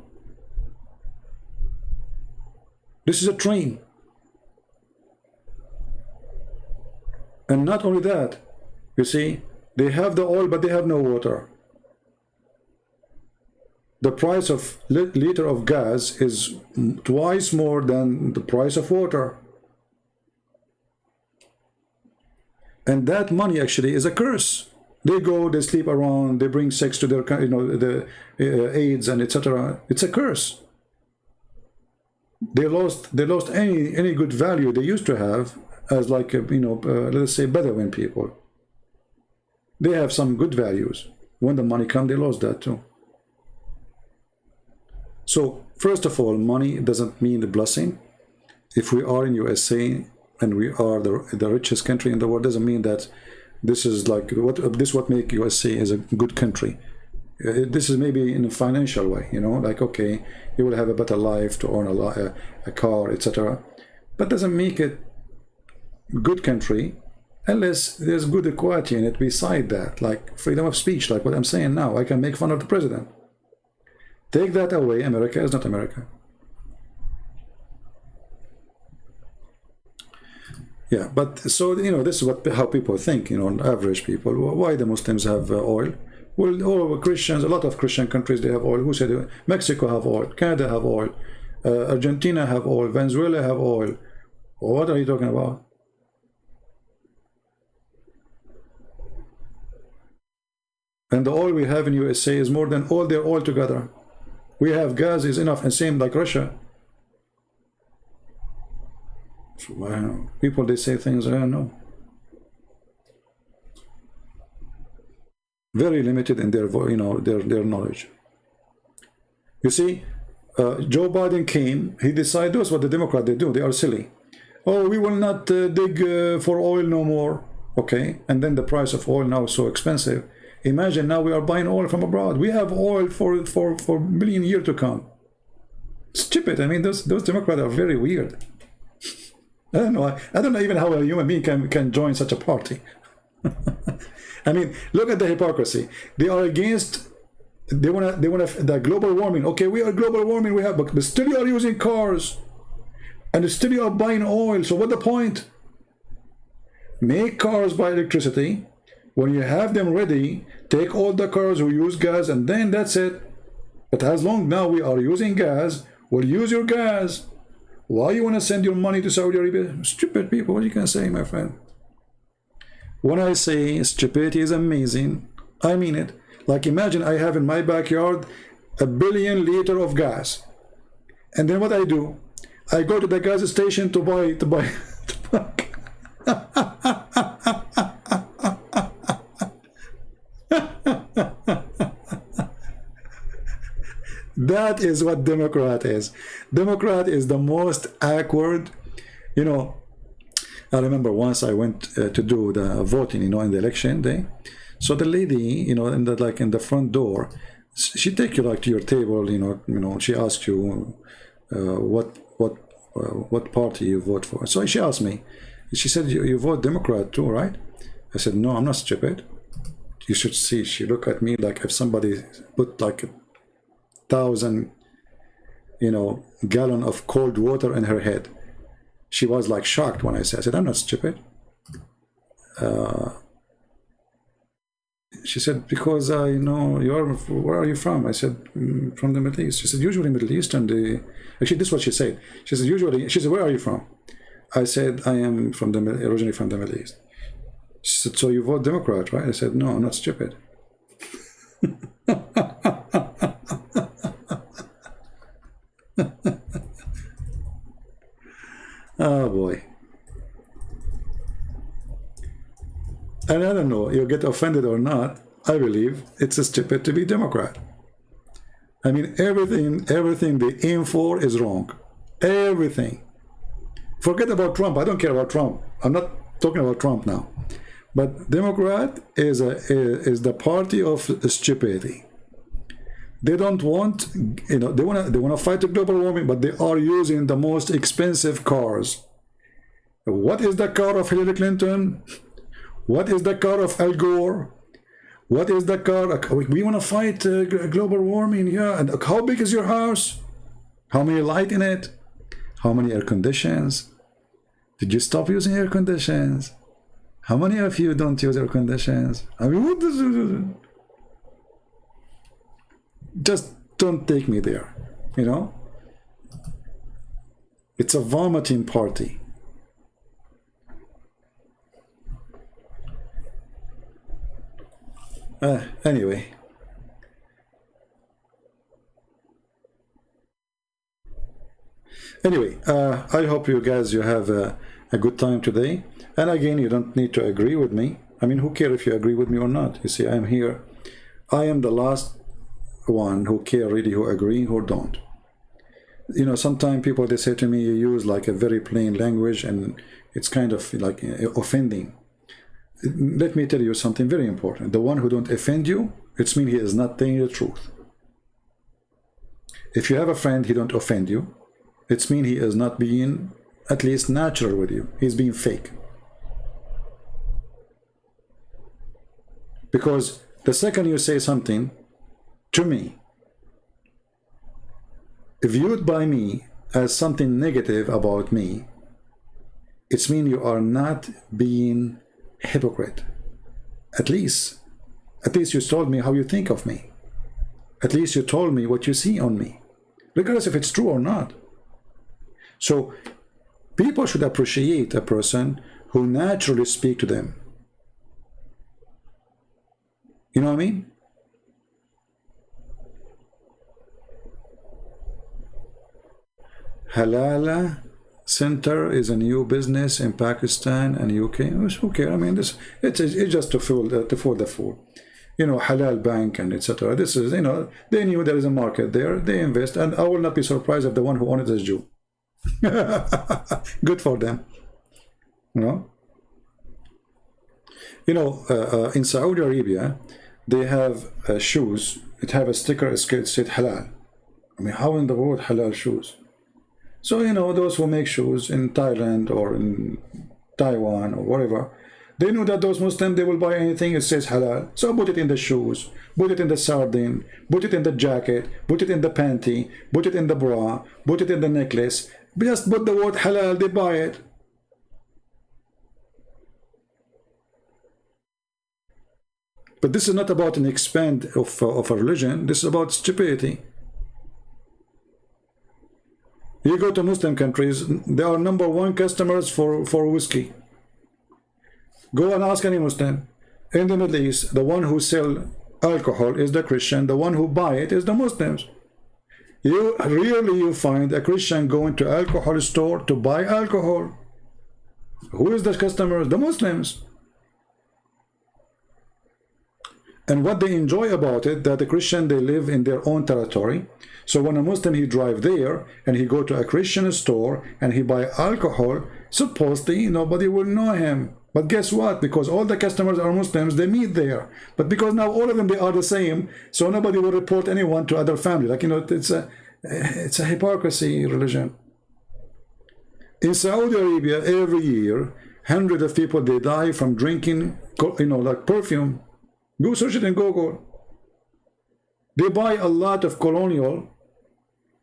This is a train. And not only that, you see, they have the oil, but they have no water. The price of liter of gas is twice more than the price of water. And that money actually is a curse. They go, they sleep around, they bring sex to their, the AIDS and etc. It's a curse. They lost any good value they used to have as like, let us say Bedouin people. They have some good values. When the money come, they lost that too. So first of all, money doesn't mean the blessing. If we are in USA and we are the richest country in the world, doesn't mean that this is like what make USA is a good country. This is maybe in a financial way, you know, like, okay, you will have a better life to own a car, etc. But doesn't make it good country unless there's good equality in it beside that, like freedom of speech, like what I'm saying now. I can make fun of the president. Take that away, America is not America. Yeah, but so, you know, this is how people think, you know, average people. Why the Muslims have oil? Well, all Christians, a lot of Christian countries, they have oil. Who said it? Mexico have oil, Canada have oil, Argentina have oil, Venezuela have oil. What are you talking about? And the oil we have in USA is more than all their oil together. We have gas is enough, and same like Russia. So, wow. People, they say things I don't know. Very limited in their, you know, their knowledge. You see, Joe Biden came. He decided, that's what the Democrats they do. They are silly. Oh, we will not dig for oil no more. Okay, and then the price of oil now is so expensive. Imagine now we are buying oil from abroad. We have oil for a million years to come. Stupid. I mean, those Democrats are very weird. I don't know. I don't know even how a human being can join such a party. I mean, look at the hypocrisy. They are against. They want the global warming. Okay, we are global warming. We have, but still you are using cars, and still you are buying oil. So what the point? Make cars by electricity. When you have them ready, take all the cars who use gas, and then that's it. But as long now we are using gas, we'll use your gas. Why you want to send your money to Saudi Arabia? Stupid people, what you can say, my friend? When I say stupidity is amazing, I mean it. Like, imagine I have in my backyard 1 billion liters of gas. And then what I do? I go to the gas station to buy. That is what Democrat is. Democrat is the most awkward, you know. I remember once I went to do the voting, you know, in the election day. So the lady, you know, in the front door, she take you like to your table, you know, she asks you what party you vote for. So she asked me, she said, you vote Democrat too, right? I said, no, I'm not stupid. You should see, she looked at me like if somebody put like 1,000, you know, gallon of cold water in her head. She was like shocked when I said, I'm not stupid. She said, because you know, where are you from? I said, from the Middle East. She said, usually Middle Eastern, actually this is what she said. She said, usually, she said, where are you from? I said, I am originally from the Middle East. She said, so you vote Democrat, right? I said, no, I'm not stupid. Oh boy. And I don't know, you get offended or not, I believe it's stupid to be Democrat. I mean, everything they aim for is wrong. Everything. Forget about Trump. I don't care about Trump. I'm not talking about Trump now. But Democrat is the party of stupidity. They don't want, you know, they want to fight the global warming, but they are using the most expensive cars. What is the car of Hillary Clinton? What is the car of Al Gore? What is the car? We want to fight global warming, yeah. And how big is your house? How many light in it? How many air conditions? Did you stop using air conditions? How many of you don't use air conditions? I mean, what is just don't take me there, you know? It's a vomiting party. Anyway. I hope you guys, you have a good time today. And again, you don't need to agree with me. I mean, who cares if you agree with me or not? You see, I'm here I am the last one who care really, who agree, who don't. You know, sometimes people, they say to me, you use like a very plain language and it's kind of like offending. Let me tell you something very important. The one who don't offend you, it means he is not telling you the truth. If you have a friend, he don't offend you, it means he is not being at least natural with you. He's being fake. Because the second you say something to me, viewed by me as something negative about me, it means you are not being hypocrite. At least you told me how you think of me. At least you told me what you see on me, regardless if it's true or not. So people should appreciate a person who naturally speak to them. You know what I mean? Halala Center is a new business in Pakistan and UK. Who cares? I mean, this it's just to fool the fool. You know, halal bank and etc. This is, you know, they knew there is a market there. They invest, and I will not be surprised if the one who owned it is Jew. Good for them. You know, in Saudi Arabia, they have shoes. It have a sticker. It said halal. I mean, how in the world halal shoes? So, you know, those who make shoes in Thailand or in Taiwan or wherever, they know that those Muslims, they will buy anything it says halal. So put it in the shoes, put it in the sardine, put it in the jacket, put it in the panty, put it in the bra, put it in the necklace. Just put the word halal, they buy it. But this is not about an expand of a religion. This is about stupidity. You go to Muslim countries, they are #1 customers for whiskey. Go and ask any Muslim. In the Middle East, the one who sell alcohol is the Christian. The one who buy it is the Muslims. You find a Christian going to alcohol store to buy alcohol. Who is the customers? The Muslims. And what they enjoy about it, that the Christian, they live in their own territory. So when a Muslim, he drive there and he go to a Christian store and he buy alcohol, supposedly nobody will know him. But guess what? Because all the customers are Muslims, they meet there. But because now all of them, they are the same, so nobody will report anyone to other family. Like, you know, it's a hypocrisy religion. In Saudi Arabia, every year, hundreds of people, they die from drinking, you know, like perfume. Go search it in Google. They buy a lot of colonial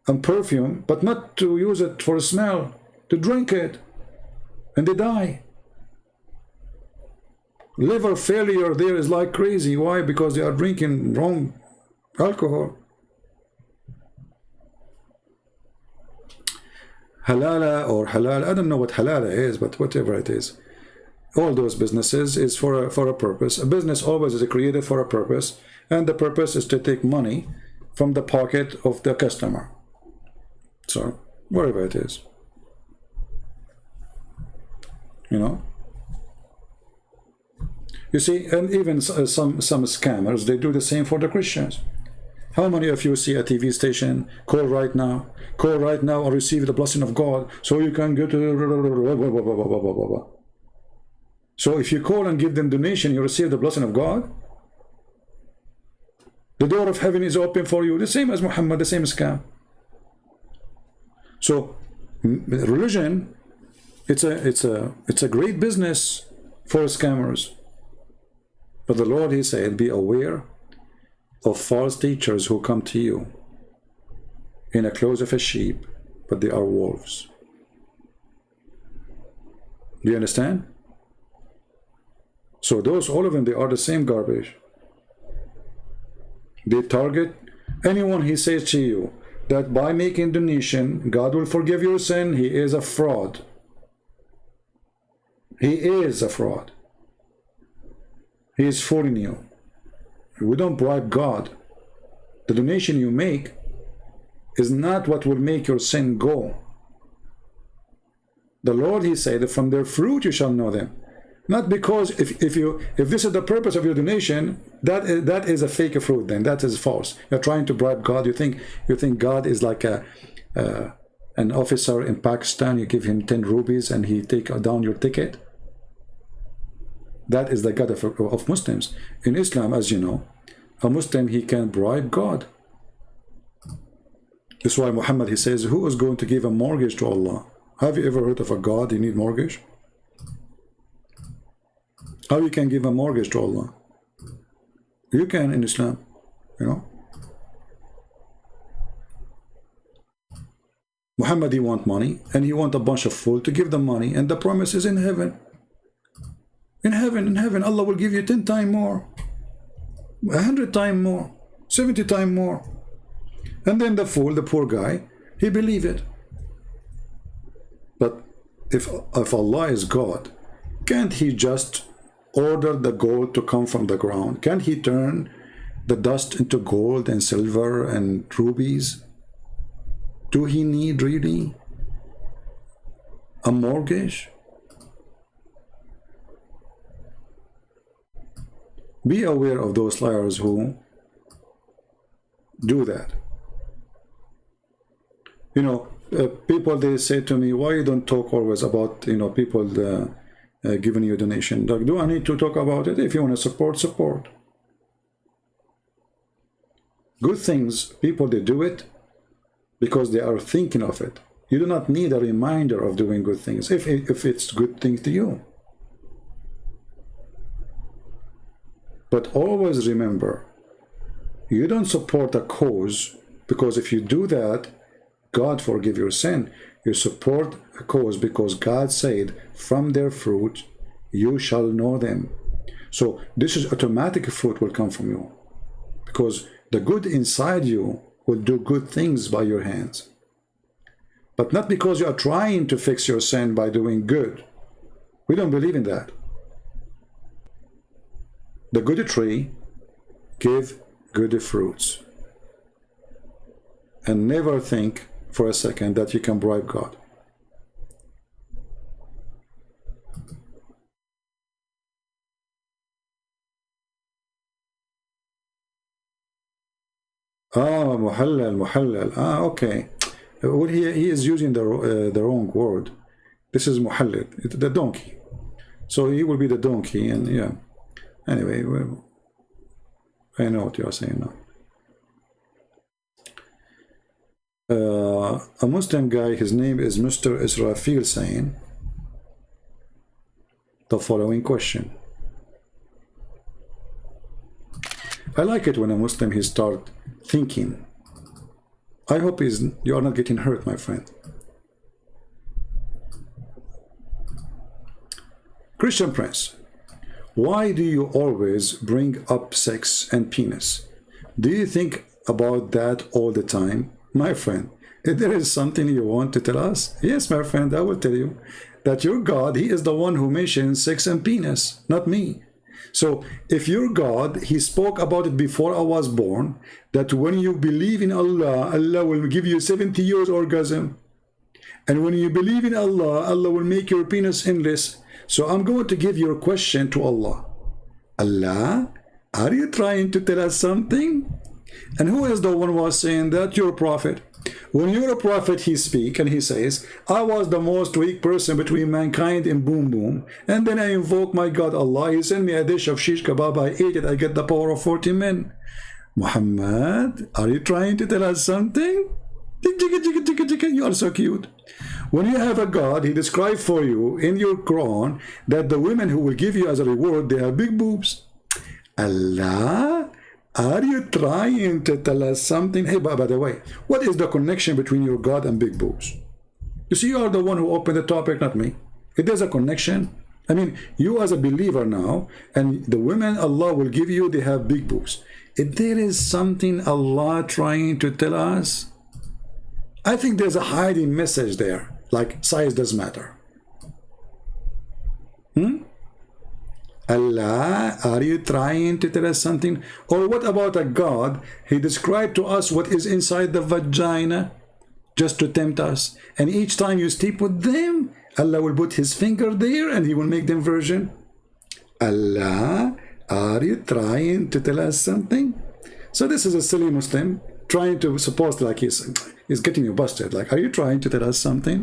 and perfume, but not to use it for a smell, to drink it, and they die. Liver failure there is like crazy. Why? Because they are drinking wrong alcohol. Halala or halal, I don't know what halala is, but whatever it is, all those businesses is for a purpose. A business always is created for a purpose, and the purpose is to take money from the pocket of the customer. So whatever it is, you know. You see, and even some scammers, they do the same for the Christians. How many of you see a TV station, call right now or receive the blessing of God so you can get to... So if you call and give them donation, you receive the blessing of God. The door of heaven is open for you, the same as Muhammad, the same scam. So religion, it's a great business for scammers. But the Lord, he said, be aware of false teachers who come to you in the clothes of a sheep, but they are wolves. Do you understand? So those, all of them, they are the same garbage. They target anyone. He says to you that by making donation, God will forgive your sin. He is a fraud. He is a fraud. He is fooling you. We don't bribe God. The donation you make is not what will make your sin go. The Lord, he said, from their fruit you shall know them. Not because if this is the purpose of your donation, that is a fake fruit. Then that is false. You're trying to bribe God. You think God is like an officer in Pakistan. You give him 10 rupees and he take down your ticket. That is the God of Muslims. In Islam, as you know, a Muslim, he can bribe God. That's why Muhammad, he says, who is going to give a mortgage to Allah? Have you ever heard of a God you need mortgage? How you can give a mortgage to Allah? You can in Islam, you know. Muhammad, he want money and he want a bunch of food to give them money, and the promise is in heaven. In heaven, Allah will give you 10 times more, 100 times more, 70 times more. And then the fool, the poor guy, he believe it. But if Allah is God, can't he just order the gold to come from the ground? Can't he turn the dust into gold and silver and rubies? Do he need really a mortgage? Be aware of those liars who do that. You know, people, they say to me, why you don't talk always about, you know, people giving you a donation? Like, do I need to talk about it? If you want to support, support. Good things, people, they do it because they are thinking of it. You do not need a reminder of doing good things if it's good things to you. But always remember, you don't support a cause because if you do that, God forgive your sin. You support a cause because God said, from their fruit you shall know them. So this is automatic, fruit will come from you because the good inside you will do good things by your hands. But not because you are trying to fix your sin by doing good. We don't believe in that. The good tree give good fruits. And never think for a second that you can bribe God. Muhallal. Okay. Well, he is using the wrong word. This is muhallal, the donkey. So he will be the donkey, and yeah. Anyway, well, I know what you are saying now. A Muslim guy, his name is Mr. Israfil, saying the following question. I like it when a Muslim, he start thinking. I hope you are not getting hurt, my friend. Christian Prince, why do you always bring up sex and penis? Do you think about that all the time? My friend, if there is something you want to tell us, yes, my friend, I will tell you that your God, he is the one who mentioned sex and penis, not me. So if your God, he spoke about it before I was born, that when you believe in Allah, Allah will give you 70 years orgasm. And when you believe in Allah, Allah will make your penis endless. So I'm going to give your question to Allah. Allah, are you trying to tell us something? And who is the one who was saying that? Your prophet. When you're a prophet, he speak and he says, I was the most weak person between mankind and boom boom. And then I invoke my God Allah. He sent me a dish of shish kebab. I ate it. I get the power of 40 men. Muhammad, are you trying to tell us something? You are so cute. When you have a God, he described for you in your Quran that the women who will give you as a reward, they have big boobs. Allah, are you trying to tell us something? Hey, by the way, what is the connection between your God and big boobs? You see, you are the one who opened the topic, not me. If there's a connection, I mean, you as a believer now, and the women Allah will give you, they have big boobs. If there is something Allah trying to tell us, I think there's a hiding message there, like size does matter. Allah, are you trying to tell us something? Or what about a God? He described to us what is inside the vagina just to tempt us. And each time you sleep with them, Allah will put his finger there and he will make them virgin. Allah, are you trying to tell us something? So this is a silly Muslim trying to suppose like he's getting you busted. Like, are you trying to tell us something?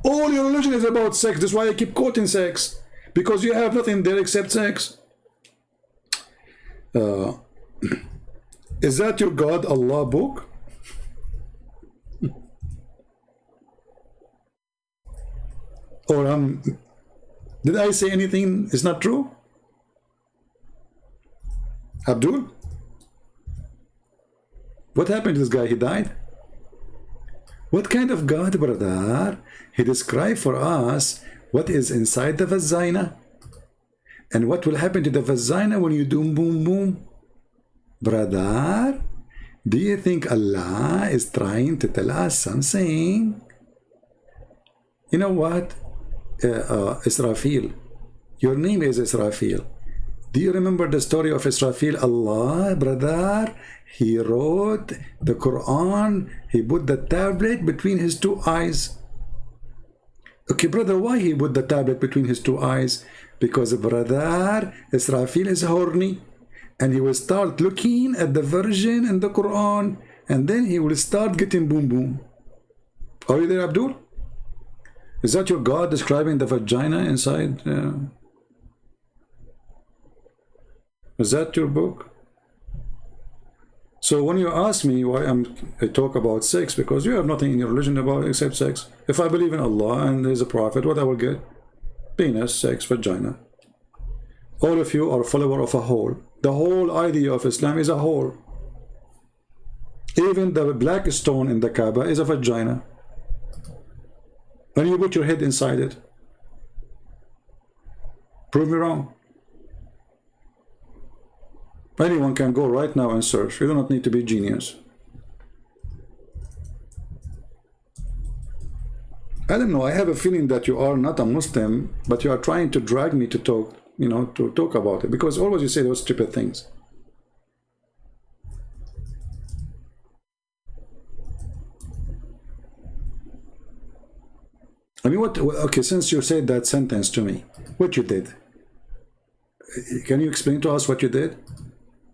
All your religion is about sex. That's why I keep quoting sex, because you have nothing there except sex. Is that your God Allah book? Or did I say anything is not true? Abdul? What happened to this guy? He died? What kind of God, brother? He described for us what is inside the vagina and what will happen to the vagina when you do boom boom. Brother, do you think Allah is trying to tell us something? You know what? Israfil. Your name is Israfil. Do you remember the story of Israfil? Allah, brother, he wrote the Quran. He put the tablet between his two eyes. Okay, brother, why he put the tablet between his two eyes? Because, brother, Israfil is horny. And he will start looking at the version in the Quran. And then he will start getting boom boom. Are you there, Abdul? Is that your God describing the vagina inside? Is that your book? So when you ask me why I talk about sex, because you have nothing in your religion about except sex. If I believe in Allah and there's a prophet, what I will get? Penis, sex, vagina. All of you are follower of a whole. The whole idea of Islam is a whole. Even the black stone in the Kaaba is a vagina. And you put your head inside it. Prove me wrong. Anyone can go right now and search. You do not need to be genius. I don't know. I have a feeling that you are not a Muslim, but you are trying to drag me to talk, to talk about it, because always you say those stupid things. I mean, okay, since you said that sentence to me, what you did? Can you explain to us what you did?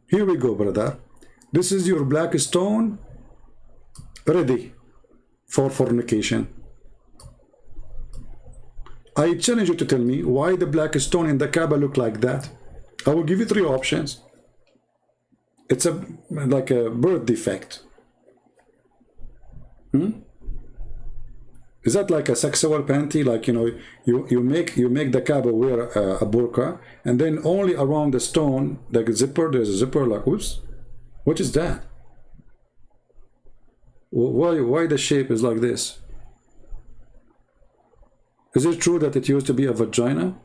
Here we go, brother. This is your black stone ready for fornication. I challenge you to tell me why the black stone in the Kaaba look like that. I will give you 3 options. It's like a birth defect. Is that like a sexual panty? Like, you make the Kaaba wear a burqa, and then only around the stone, like a zipper, there's a zipper, like, whoops. What is that? Why the shape is like this? Is it true that it used to be a vagina?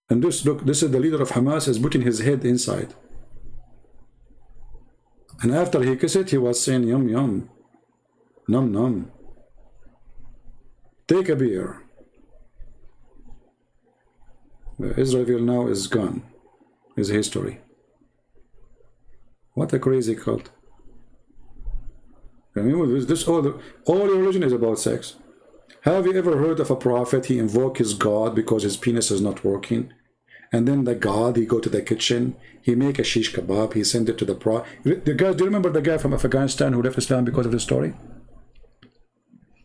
And look, this is the leader of Hamas is putting his head inside. And after he kissed it, he was saying, yum, yum, num, num. Take a beer. Israel now is gone. Is history. What a crazy cult. I mean, all your religion is about sex. Have you ever heard of a prophet, he invoked his God because his penis is not working? And then the God, he go to the kitchen, he make a shish kebab, he send it to the prophet. Do you remember the guy from Afghanistan who left Islam because of this story?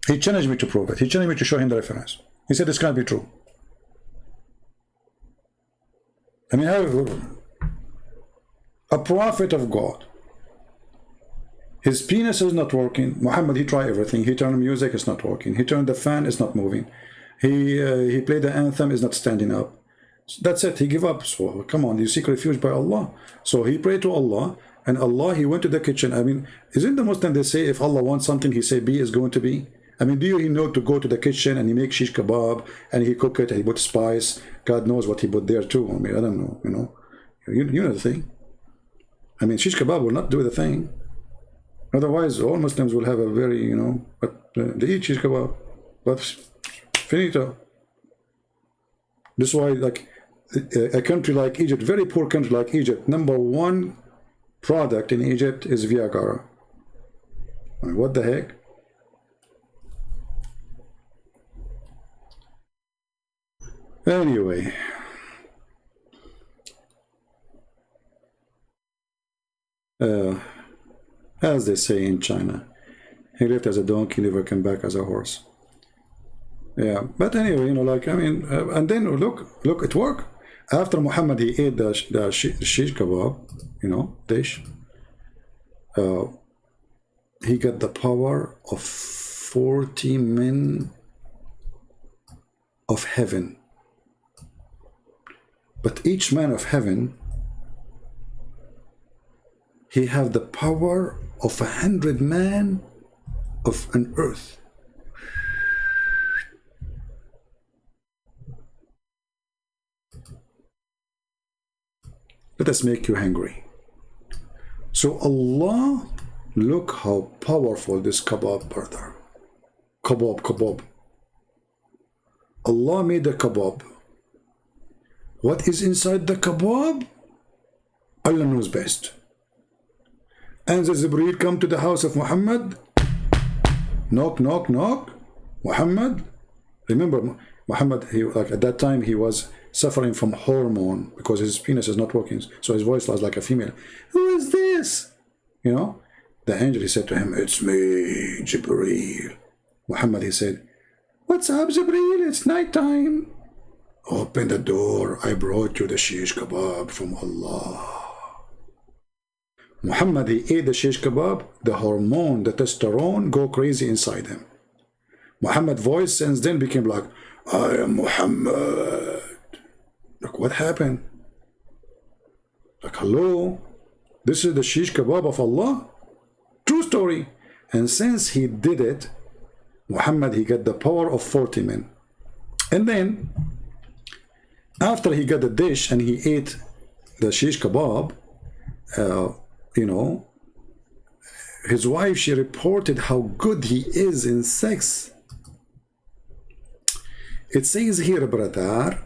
He challenged me to prove it. He challenged me to show him the reference. He said this can't be true. I mean, a prophet of God, his penis is not working. Muhammad, he tried everything. He turned music, it's not working. He turned the fan, it's not moving. He played the anthem, is not standing up. That's it, he gave up. So come on, you seek refuge by Allah. So he prayed to Allah, and Allah, he went to the kitchen. I mean, isn't the Muslim, they say if Allah wants something, he say be is going to be? I mean, do you know to go to the kitchen and he make shish kebab and he cook it and he put spice? God knows what he put there too. I mean, I don't know, you know the thing. I mean, shish kebab will not do the thing. Otherwise, all Muslims will have a very, but they eat shish kebab. But finito. This is why, like, a country like Egypt, very poor country like Egypt, #1 product in Egypt is Viagra. I mean, what the heck? Anyway, as they say in China, he left as a donkey, never came back as a horse. Yeah, but anyway, you know, like, I mean, and then look, it worked. After Muhammad, he ate the shish kebab, you know, dish. He got the power of 40 men of heaven. But each man of heaven, he have the power of 100 men of an earth. Let us make you hungry. So Allah, look how powerful this kebab, brother. Kebab. Allah made the kebab. What is inside the kebab? Allah knows best. And the Jibreel come to the house of Muhammad. Knock. Muhammad. Remember, Muhammad, he, like at that time, he was suffering from hormone because his penis is not working. So his voice was like a female. Who is this? You know? The angel, he said to him, it's me, Jibreel. Muhammad, he said, what's up, Jibreel? It's night time. Open the door. I brought you the shish kebab from Allah. Muhammad, he ate the shish kebab. The hormone, the testosterone, go crazy inside him. Muhammad's voice since then became like, I am Muhammad. Look what happened. Like, hello, this is the shish kebab of Allah. True story. And since he did it, Muhammad, he got the power of 40 men. And then, after he got the dish and he ate the shish kebab, you know, his wife, she reported how good he is in sex. It says here, brother,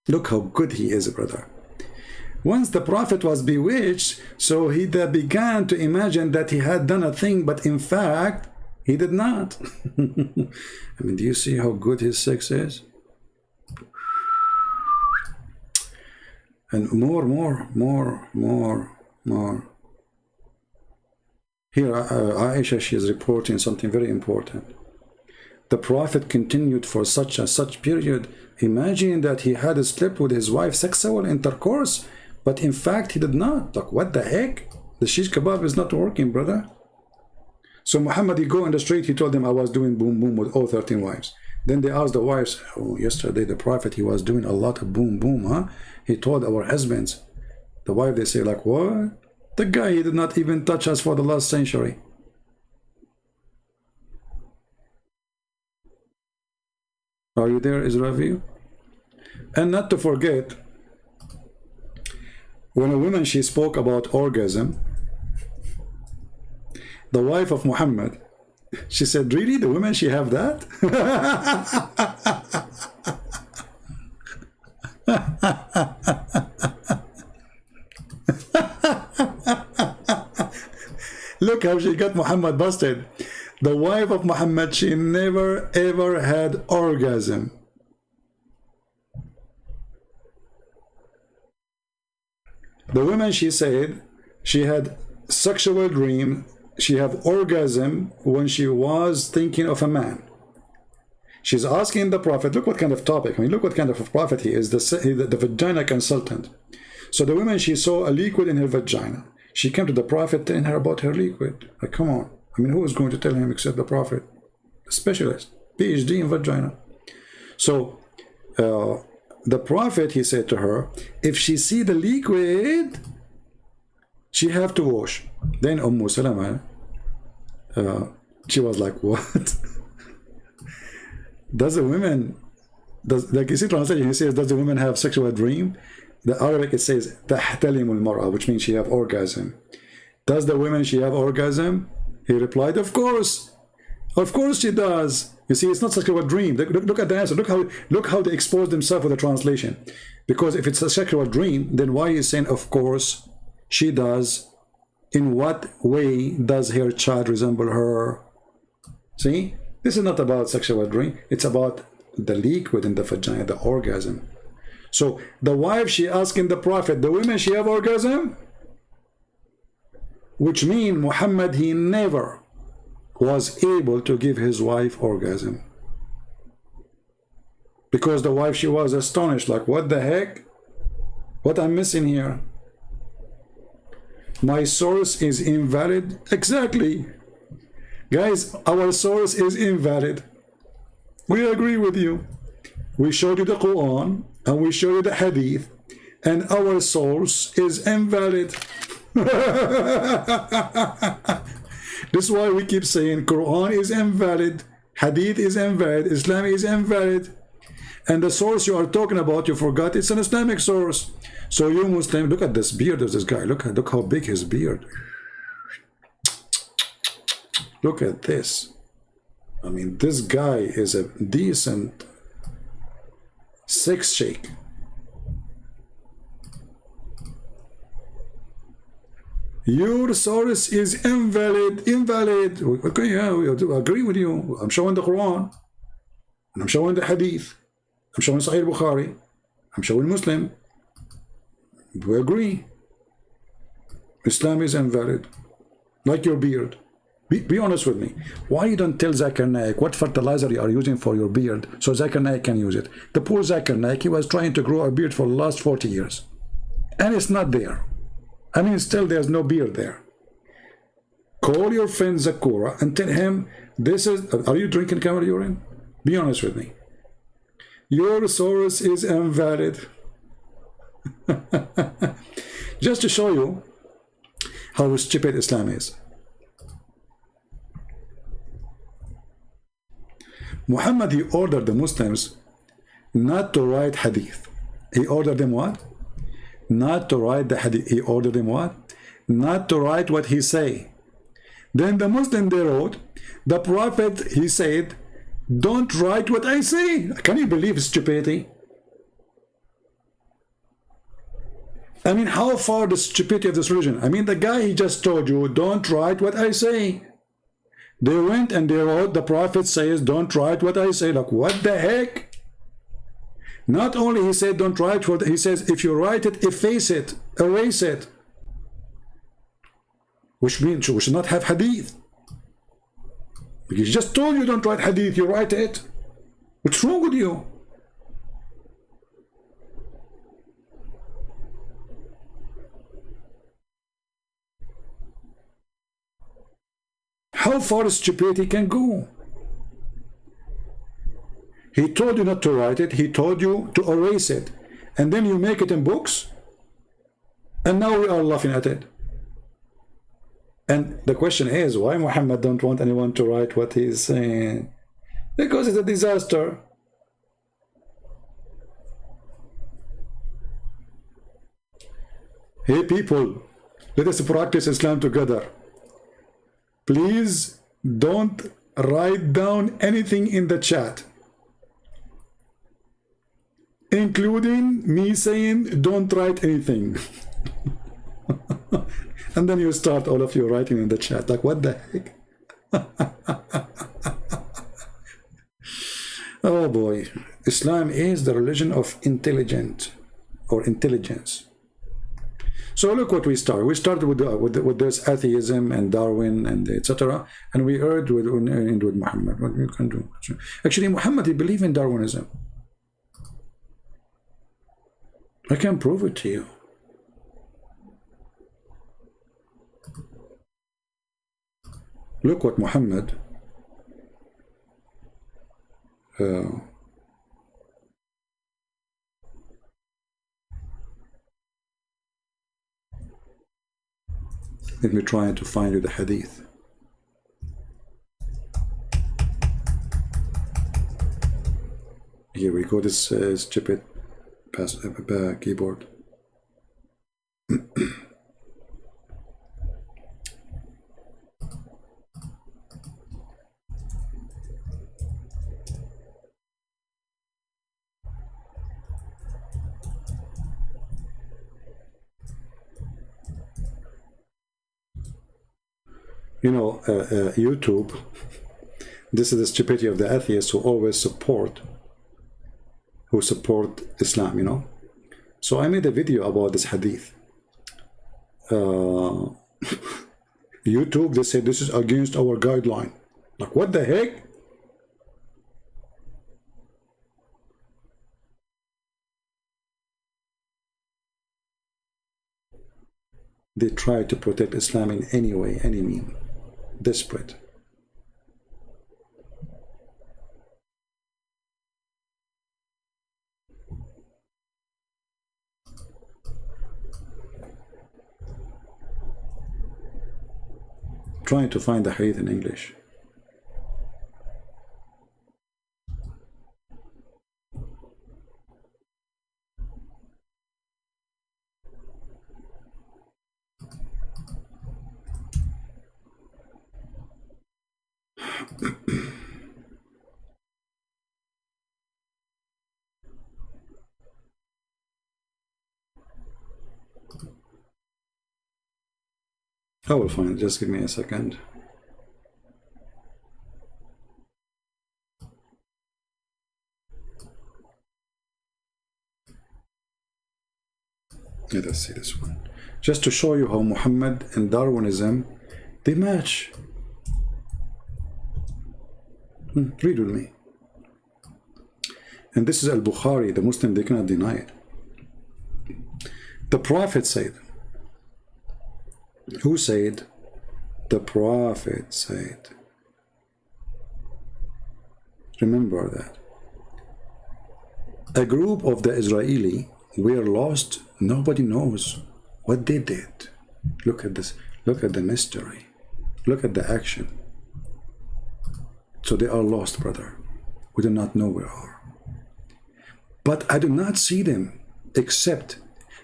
look how good he is, brother. Once the Prophet was bewitched, so he began to imagine that he had done a thing, but in fact, he did not. I mean, do you see how good his sex is? And more. Here, Aisha, she is reporting something very important. The Prophet continued for such period. Imagine that he had slept with his wife, sexual intercourse, but in fact he did not. Like, what the heck? The shish kebab is not working, brother. So Muhammad, he go in the street, he told them, I was doing boom boom with all 13 wives. Then they asked the wives, oh, yesterday the Prophet, he was doing a lot of boom boom, huh? He told our husbands. The wife, they say, like, what? The guy, he did not even touch us for the last century. Are you there, Israel? And not to forget, when a woman, she spoke about orgasm, the wife of Muhammad, she said, really, the women, she have that? Look how she got Muhammad busted. The wife of Muhammad, she never ever had orgasm. The woman, she said, she had sexual dream, she had orgasm when she was thinking of a man. She's asking the Prophet, look what kind of topic, I mean, look what kind of a prophet he is, the vagina consultant. So the woman, she saw a liquid in her vagina. She came to the Prophet telling her about her liquid. Like, come on. I mean, who is going to tell him except the Prophet? A specialist, PhD in vagina. So the Prophet, he said to her, if she see the liquid, she have to wash. Then Salama, she was like, what? Does the women, like you see translation, he says, does the woman have sexual dream? The Arabic, it says, تحتلم المرأة, which means she have orgasm. Does the woman, she have orgasm? He replied, of course. Of course she does. You see, it's not sexual dream. Look at the answer. Look how they expose themselves with the translation. Because if it's a sexual dream, then why is saying, of course she does? In what way does her child resemble her? See, this is not about sexual dream. It's about the liquid in the vagina, the orgasm. So the wife, she asking the Prophet, the women, she have orgasm? Which means Muhammad, he never was able to give his wife orgasm. Because the wife, she was astonished, like, what the heck? What I'm missing here? My source is invalid? Exactly. Guys, our source is invalid. We agree with you. We showed you the Quran and we showed you the Hadith, and our source is invalid. This is why we keep saying Quran is invalid, Hadith is invalid, Islam is invalid. And the source you are talking about, you forgot it's an Islamic source. So you Muslim, look at this beard of this guy. Look how big his beard. Look at this. I mean, this guy is a decent sex shake. Your source is invalid. Okay, yeah, we agree with you. I'm showing the Quran. I'm showing the Hadith. I'm showing Sahih Bukhari. I'm showing Muslim. We agree. Islam is invalid. Like your beard. Be honest with me. Why you don't tell Zakir Naik what fertilizer you are using for your beard so Zakir Naik can use it? The poor Zakir Naik, he was trying to grow a beard for the last 40 years. And it's not there. I mean, still there's no beard there. Call your friend Zakura and tell him, this is, are you drinking camel urine? Be honest with me. Your source is invalid. Just to show you how stupid Islam is. Muhammad, he ordered the Muslims not to write hadith. He ordered them what? Not to write the hadith. He ordered them what? Not to write what he say. Then the Muslim, they wrote, the Prophet, he said, don't write what I say. Can you believe stupidity? I mean, how far the stupidity of this religion? I mean, the guy, he just told you, don't write what I say. They went and they wrote, the Prophet says, don't write what I say. Like, what the heck? Not only he said, don't write what he says, if you write it, efface it, erase it. Which means we should not have hadith. Because he just told you don't write hadith, you write it. What's wrong with you? How far stupidity can go? He told you not to write it, he told you to erase it, and then you make it in books, and now we are laughing at it. And the question is, why Muhammad don't want anyone to write what he is saying? Because it's a disaster. Hey people, let us practice Islam together. Please don't write down anything in the chat, including me saying don't write anything. And then you start, all of you, writing in the chat, like, what the heck? Oh boy, Islam is the religion of intelligence. So look what we started. We started with this atheism and Darwin and etc. And we end with Muhammad. What you can do? Actually, Muhammad, he believed in Darwinism. I can prove it to you. Look what Muhammad let me try to find you the hadith. Here we go, this stupid keyboard. You know, YouTube, This is the stupidity of the atheists who always support Islam, you know. So I made a video about this hadith. YouTube, they said this is against our guideline. Like, what the heck? They try to protect Islam in any way, any mean. Desperate. Trying to find the hadith in English. I will find it. Just give me a second. Let us see this one. Just to show you how Muhammad and Darwinism, they match. Read with me. And this is Al-Bukhari, the Muslim, they cannot deny it. The Prophet said, who said? The Prophet said. Remember that. A group of the Israeli were lost. Nobody knows what they did. Look at this. Look at the mystery. Look at the action. So they are lost, brother. We do not know where they are. But I do not see them except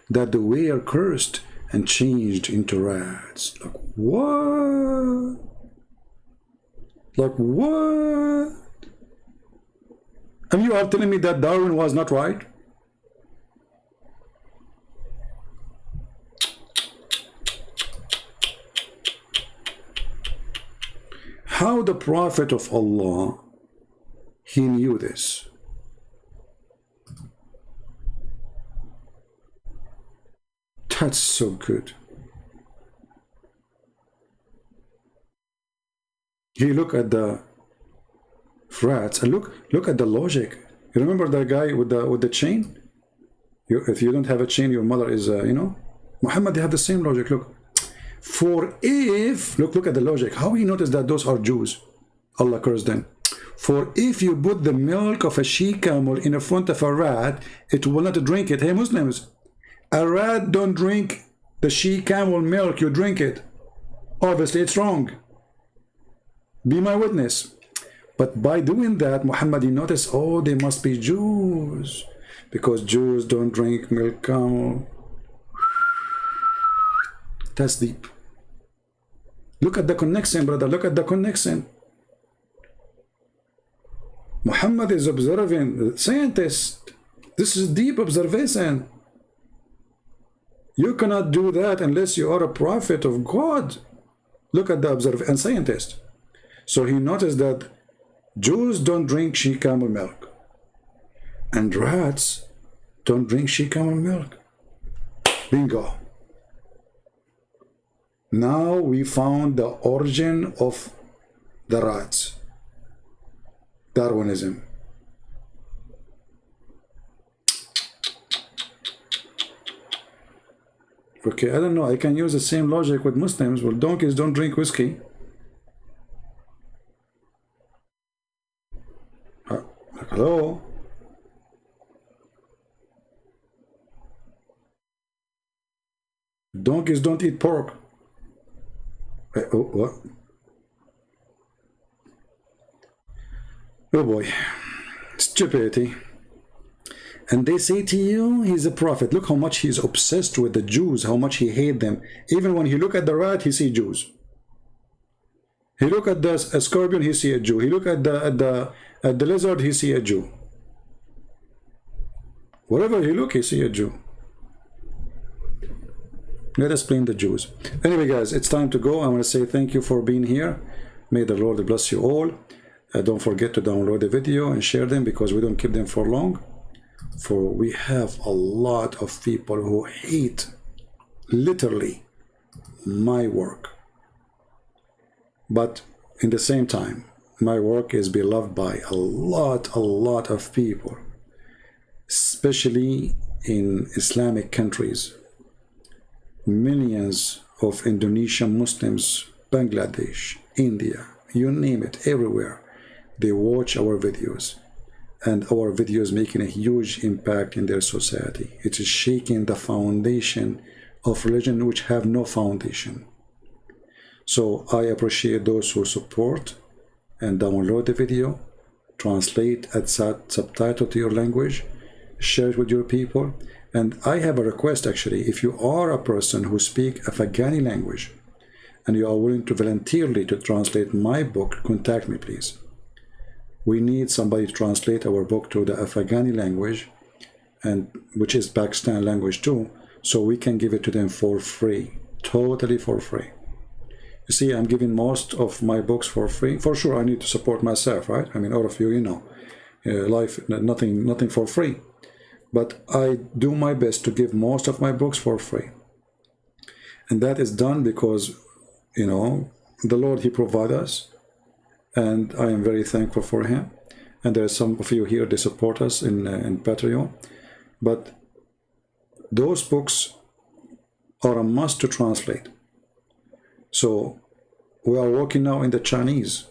that they were cursed and changed into rats. Like what? Like what? And you are telling me that Darwin was not right? How the Prophet of Allah, he knew this? That's so good. He look at the rats and look at the logic. You remember that guy with the chain? If you don't have a chain, your mother is you know. Muhammad, they have the same logic. Look, for if look at the logic. How he noticed that those are Jews? Allah cursed them. For if you put the milk of a she camel in front of a rat, it will not drink it. Hey Muslims, a rat don't drink the she camel milk. You drink it. Obviously, it's wrong. Be my witness. But by doing that, Muhammad, he noticed, oh, they must be Jews, because Jews don't drink milk camel. That's deep. Look at the connection, brother. Look at the connection. Muhammad is observing, scientist. This is deep observation. You cannot do that unless you are a prophet of God. Look at the observer and scientist. So he noticed that Jews don't drink she camel milk, and rats don't drink she camel milk. Bingo. Now we found the origin of the rats. Darwinism. Okay, I don't know. I can use the same logic with Muslims. Well, donkeys don't drink whiskey. Hello? Donkeys don't eat pork. Oh, what? Oh boy. Stupidity. And they say to you, he's a prophet. Look how much he's obsessed with the Jews, how much he hates them. Even when he look at the rat, he see Jews. He look at the scorpion, he see a Jew. He look at the lizard, he see a Jew. Wherever he look, he see a Jew. Let us blame the Jews. Anyway, guys, it's time to go. I want to say thank you for being here. May the Lord bless you all. Don't forget to download the video and share them, because we don't keep them for long. For we have a lot of people who hate literally my work. But in the same time, my work is beloved by a lot of people, especially in Islamic countries. Millions of Indonesian Muslims, Bangladesh, India, you name it, everywhere, they watch our videos. And our videos making a huge impact in their society. It is shaking the foundation of religion which have no foundation. So I appreciate those who support and download the video, translate and subtitle to your language, share it with your people. And I have a request actually, if you are a person who speaks Afghani language and you are willing to voluntarily to translate my book, contact me please. We need somebody to translate our book to the Afghani language, and which is Pakistan language too, so we can give it to them for free, totally for free. You see, I'm giving most of my books for free. For sure, I need to support myself, right? I mean, all of you, you know, life, nothing for free. But I do my best to give most of my books for free. And that is done because, you know, the Lord, He provides us. And I am very thankful for Him. And there are some of you here, they support us in Patreon. But those books are a must to translate. So we are working now in the Chinese.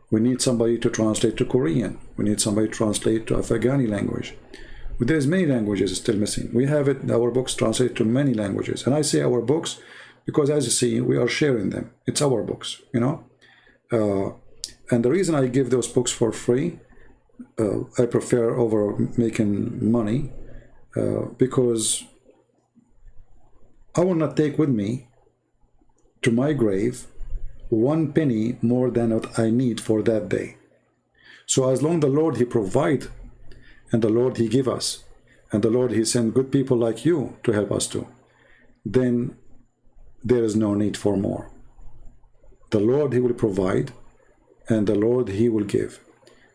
We need somebody to translate to Korean. We need somebody to translate to Afghani language. But there's many languages still missing. We have it, our books translated to many languages. And I say our books because, as you see, we are sharing them. It's our books, you know. And the reason I give those books for free, I prefer over making money, because I will not take with me to my grave 1 penny more than what I need for that day. So as long as the Lord, He provide, and the Lord, He give us, and the Lord, He send good people like you to help us too, then there is no need for more. The Lord, He will provide, and the Lord, He will give.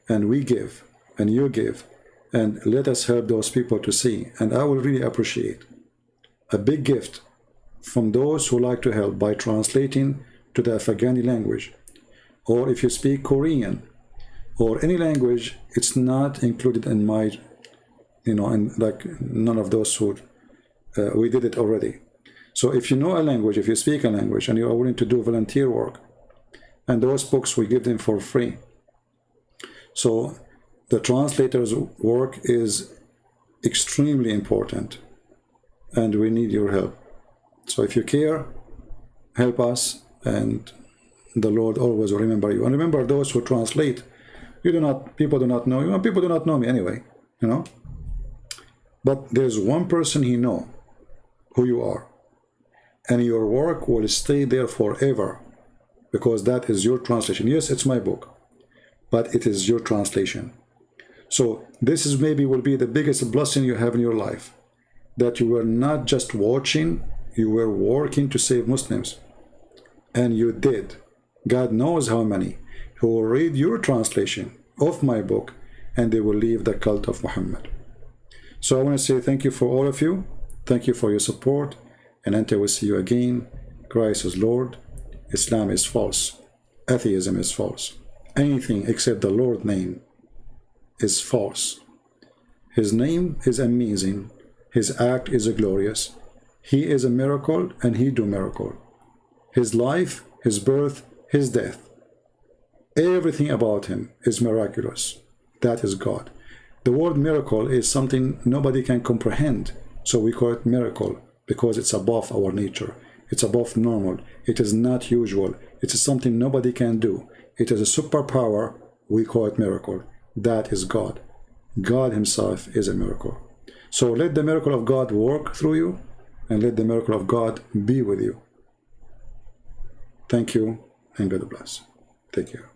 And we give, and you give, and let us help those people to see. And I will really appreciate a big gift from those who like to help by translating to the Afghani language. Or if you speak Korean or any language, it's not included in my, you know, and like none of those who, we did it already. So if you know a language, if you speak a language and you are willing to do volunteer work, and those books we give them for free. So the translator's work is extremely important, and we need your help. So if you care, help us, and the Lord always will remember you. And remember those who translate, people do not know you, and people do not know me anyway, you know. But there's one person He knows who you are, and your work will stay there forever, because that is your translation. Yes, it's my book, but it is your translation. So this is maybe will be the biggest blessing you have in your life, that you were not just watching, you were working to save Muslims. And you did. God knows how many who will read your translation of my book, and they will leave the cult of Muhammad. So I want to say thank you for all of you. Thank you for your support. And until we see you again, Christ is Lord. Islam is false. Atheism is false. Anything except the Lord's name is false. His name is amazing. His act is glorious. He is a miracle, and He do miracle. His life, His birth, His death, everything about Him is miraculous. That is God. The word miracle is something nobody can comprehend, so we call it miracle because it's above our nature. It's above normal. It is not usual. It is something nobody can do. It is a superpower. We call it miracle. That is God. God Himself is a miracle. So let the miracle of God work through you, and let the miracle of God be with you. Thank you, and God bless. Take care.